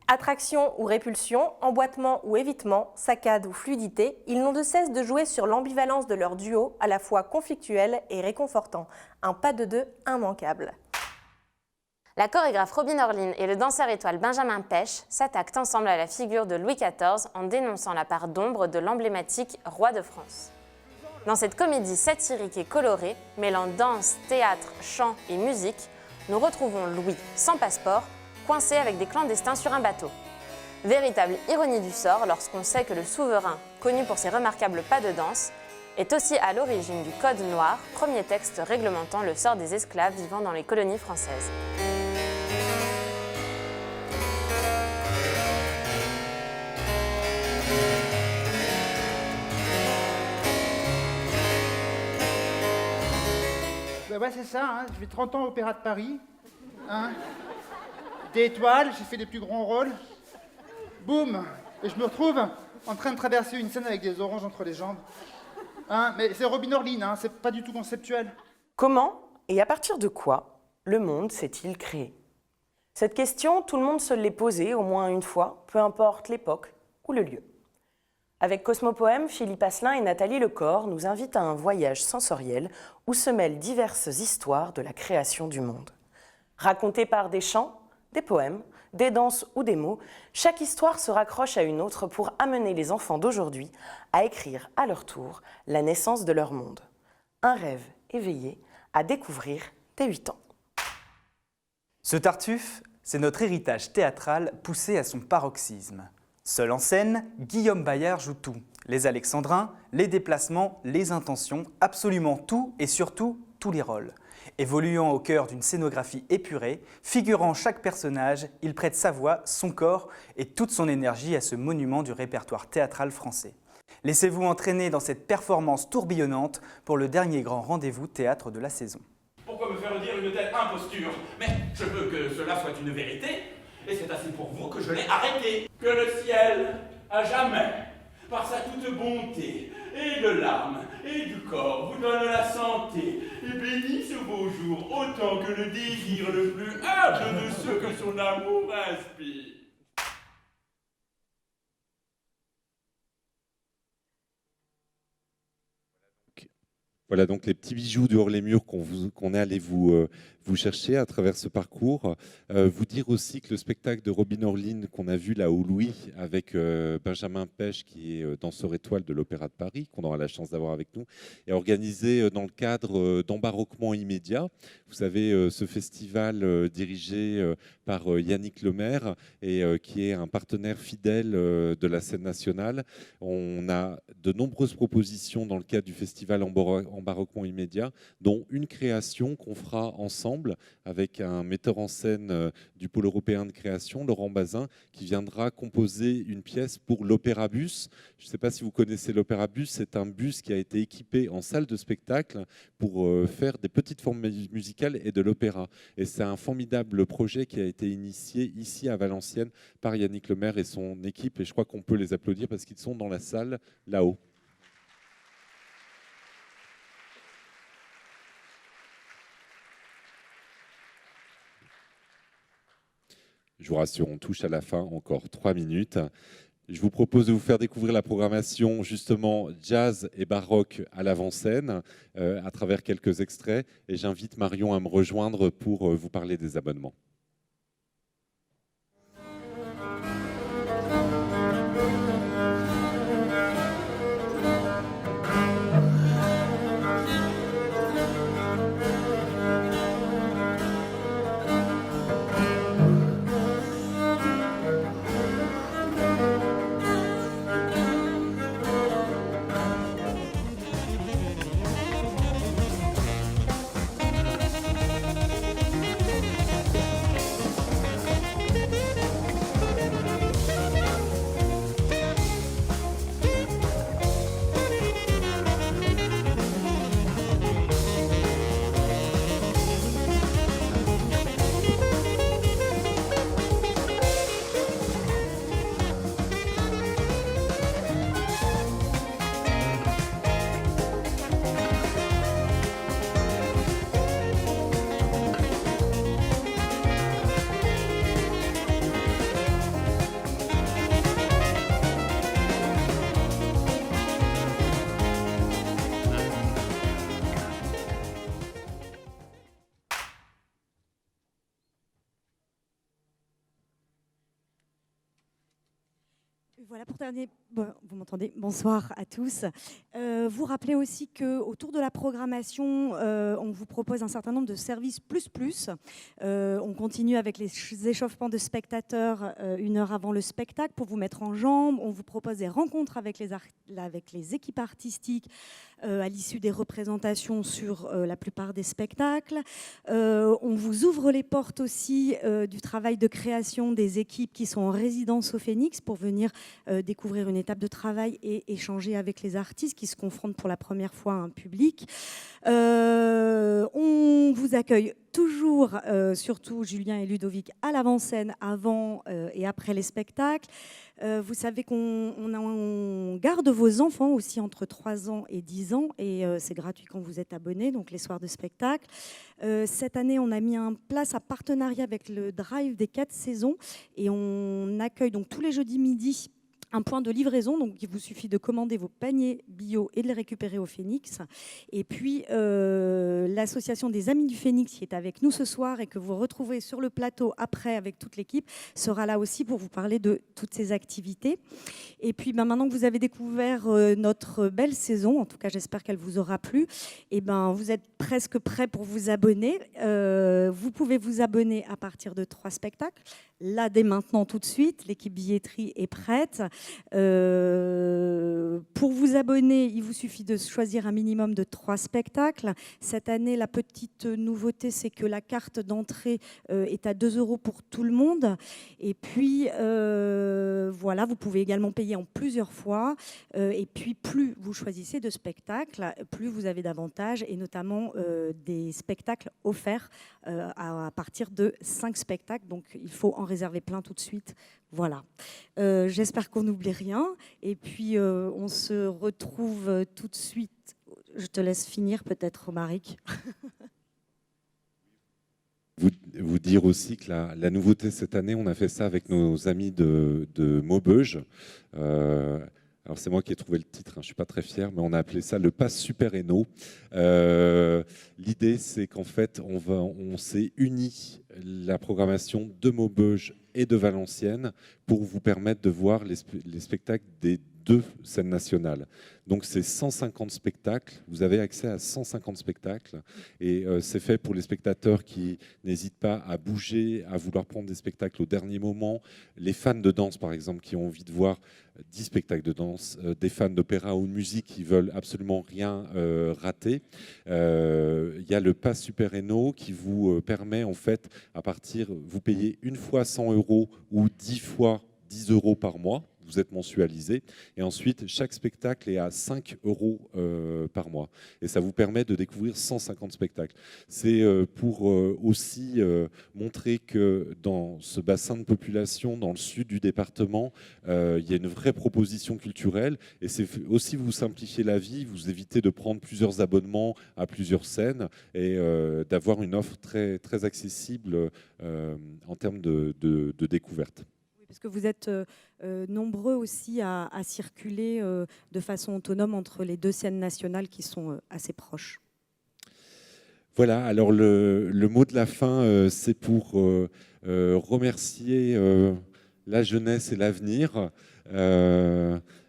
Attraction ou répulsion, emboîtement ou évitement, saccade ou fluidité, ils n'ont de cesse de jouer sur l'ambivalence de leur duo, à la fois conflictuel et réconfortant. Un pas de 2 immanquable. La chorégraphe Robin Orlin et le danseur étoile Benjamin Pêche s'attaquent ensemble à la figure de Louis XIV en dénonçant la part d'ombre de l'emblématique roi de France. Dans cette comédie satirique et colorée, mêlant danse, théâtre, chant et musique, nous retrouvons Louis, sans passeport, coincé avec des clandestins sur un bateau. Véritable ironie du sort lorsqu'on sait que le souverain, connu pour ses remarquables pas de danse, est aussi à l'origine du Code noir, premier texte réglementant le sort des esclaves vivant dans les colonies françaises. Ouais, c'est ça, hein. Je fais 30 ans à l'Opéra de Paris. Hein. Des étoiles, j'ai fait les plus grands rôles. Boum. Et je me retrouve en train de traverser une scène avec des oranges entre les jambes. Hein. Mais c'est Robin Orlin, hein. C'est pas du tout conceptuel. Comment et à partir de quoi le monde s'est-il créé? Cette question, tout le monde se l'est posée au moins une fois, peu importe l'époque ou le lieu. Avec Cosmopoème, Philippe Asselin et Nathalie Lecor nous invitent à un voyage sensoriel où se mêlent diverses histoires de la création du monde. Racontées par des chants, des poèmes, des danses ou des mots, chaque histoire se raccroche à une autre pour amener les enfants d'aujourd'hui à écrire à leur tour la naissance de leur monde. Un rêve éveillé à découvrir dès 8 ans. Ce Tartuffe, c'est notre héritage théâtral poussé à son paroxysme. Seul en scène, Guillaume Bayard joue tout. Les alexandrins, les déplacements, les intentions, absolument tout et surtout tous les rôles. Évoluant au cœur d'une scénographie épurée, figurant chaque personnage, il prête sa voix, son corps et toute son énergie à ce monument du répertoire théâtral français. Laissez-vous entraîner dans cette performance tourbillonnante pour le dernier grand rendez-vous théâtre de la saison. Pourquoi me faire dire une telle imposture? Mais je veux que cela soit une vérité. Et c'est assez pour vous que je l'ai arrêté. Que le ciel, à jamais, par sa toute bonté, et de l'âme, et du corps, vous donne la santé, et bénisse vos jours autant que le désir le plus humble de ceux que son amour inspire. Voilà donc les petits bijoux du hors les murs qu'on est allé vous chercher à travers ce parcours. Vous dire aussi que le spectacle de Robin Orlin qu'on a vu là au Louis avec Benjamin Pêche, qui est danseur étoile de l'Opéra de Paris, qu'on aura la chance d'avoir avec nous, est organisé dans le cadre d'Embarquement immédiat. Vous savez, ce festival dirigé par Yannick Lemaire et qui est un partenaire fidèle de la scène nationale. On a de nombreuses propositions dans le cadre du festival Embarquement immédiat, dont une création qu'on fera ensemble avec un metteur en scène du pôle européen de création, Laurent Bazin, qui viendra composer une pièce pour l'Opéra Bus. Je ne sais pas si vous connaissez l'Opéra Bus, c'est un bus qui a été équipé en salle de spectacle pour faire des petites formes musicales et de l'opéra. Et c'est un formidable projet qui a été initié ici à Valenciennes par Yannick Lemaire et son équipe, et je crois qu'on peut les applaudir parce qu'ils sont dans la salle là-haut. Je vous rassure, on touche à la fin, encore 3 minutes. Je vous propose de vous faire découvrir la programmation justement jazz et baroque à l'avant-scène à travers quelques extraits. Et j'invite Marion à me rejoindre pour vous parler des abonnements. Voilà pour terminer. Bon, vous m'entendez? Bonsoir à tous. Vous rappelez aussi qu'autour de la programmation, on vous propose un certain nombre de services plus. On continue avec les échauffements de spectateurs 1 heure avant le spectacle pour vous mettre en jambes. On vous propose des rencontres avec les équipes artistiques à l'issue des représentations sur la plupart des spectacles. On vous ouvre les portes aussi du travail de création des équipes qui sont en résidence au Phénix pour venir découvrir une étape de travail et échanger avec les artistes qui se confrontent pour la première fois à un public. On vous accueille toujours, surtout Julien et Ludovic, à l'avant-scène, avant et après les spectacles. Vous savez qu'on garde vos enfants aussi entre 3 ans et 10 ans et c'est gratuit quand vous êtes abonné, donc les soirs de spectacle. Cette année, on a mis en place un partenariat avec le Drive des 4 saisons et on accueille donc tous les jeudis midi un point de livraison, donc il vous suffit de commander vos paniers bio et de les récupérer au Phénix. Et puis l'association des Amis du Phénix qui est avec nous ce soir et que vous retrouvez sur le plateau après avec toute l'équipe sera là aussi pour vous parler de toutes ces activités. Et puis maintenant que vous avez découvert notre belle saison, en tout cas j'espère qu'elle vous aura plu, et vous êtes presque prêts pour vous abonner. Vous pouvez vous abonner à partir de 3 spectacles. Là, dès maintenant, tout de suite, l'équipe billetterie est prête. Pour vous abonner, il vous suffit de choisir un minimum de 3 spectacles. Cette année, la petite nouveauté, c'est que la carte d'entrée est à 2 € pour tout le monde. Et puis, voilà, vous pouvez également payer en plusieurs fois. Et puis, plus vous choisissez de spectacles, plus vous avez d'avantages, et notamment des spectacles offerts à partir de 5 spectacles. Donc, il faut en réserver plein tout de suite. Voilà. J'espère qu'on n'oublie rien. Et puis, on se retrouve tout de suite. Je te laisse finir peut-être, Romaric. Vous dire aussi que la nouveauté cette année, on a fait ça avec nos amis de Maubeuge. Alors c'est moi qui ai trouvé le titre, je ne suis pas très fier, mais on a appelé ça le Pass Super Eno. L'idée, c'est qu'en fait, on s'est uni la programmation de Maubeuge et de Valenciennes pour vous permettre de voir les spectacles des 2 scènes nationales. Donc c'est 150 spectacles, vous avez accès à 150 spectacles et c'est fait pour les spectateurs qui n'hésitent pas à bouger, à vouloir prendre des spectacles au dernier moment. Les fans de danse par exemple qui ont envie de voir 10 spectacles de danse, des fans d'opéra ou de musique qui veulent absolument rien rater. Il y a le Pass Super Eno qui vous permet en fait à partir, vous payez une fois 100 € ou 10 fois 10 € par mois. Vous êtes mensualisé et ensuite chaque spectacle est à 5 € par mois et ça vous permet de découvrir 150 spectacles. C'est pour aussi montrer que dans ce bassin de population, dans le sud du département, il y a une vraie proposition culturelle et c'est aussi vous simplifier la vie, vous évitez de prendre plusieurs abonnements à plusieurs scènes et d'avoir une offre très, très accessible en termes de découverte. Parce que vous êtes nombreux aussi à circuler de façon autonome entre les 2 scènes nationales qui sont assez proches. Voilà, alors le mot de la fin, c'est pour remercier la jeunesse et l'avenir.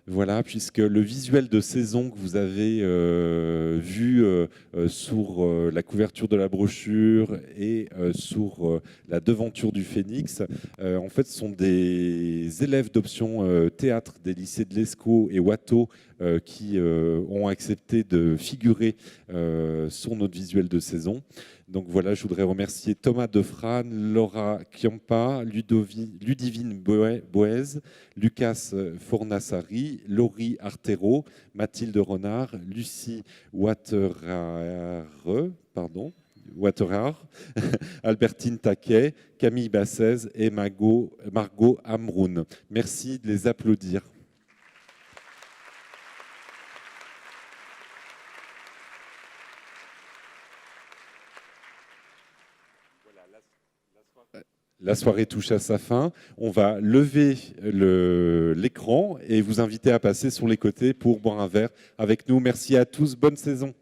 Voilà, puisque le visuel de saison que vous avez vu sur la couverture de la brochure et sur la devanture du Phénix, en fait, sont des élèves d'option théâtre des lycées de l'Escaut et Watteau qui ont accepté de figurer sur notre visuel de saison. Donc voilà, je voudrais remercier Thomas Defrane, Laura Chiampa, Ludivine Boez, Lucas Fornassari, Laurie Artero, Mathilde Renard, Lucie Waterare, Albertine Taquet, Camille Bassez et Margot Amroun. Merci de les applaudir. La soirée touche à sa fin. On va lever l'écran et vous inviter à passer sur les côtés pour boire un verre avec nous. Merci à tous. Bonne saison.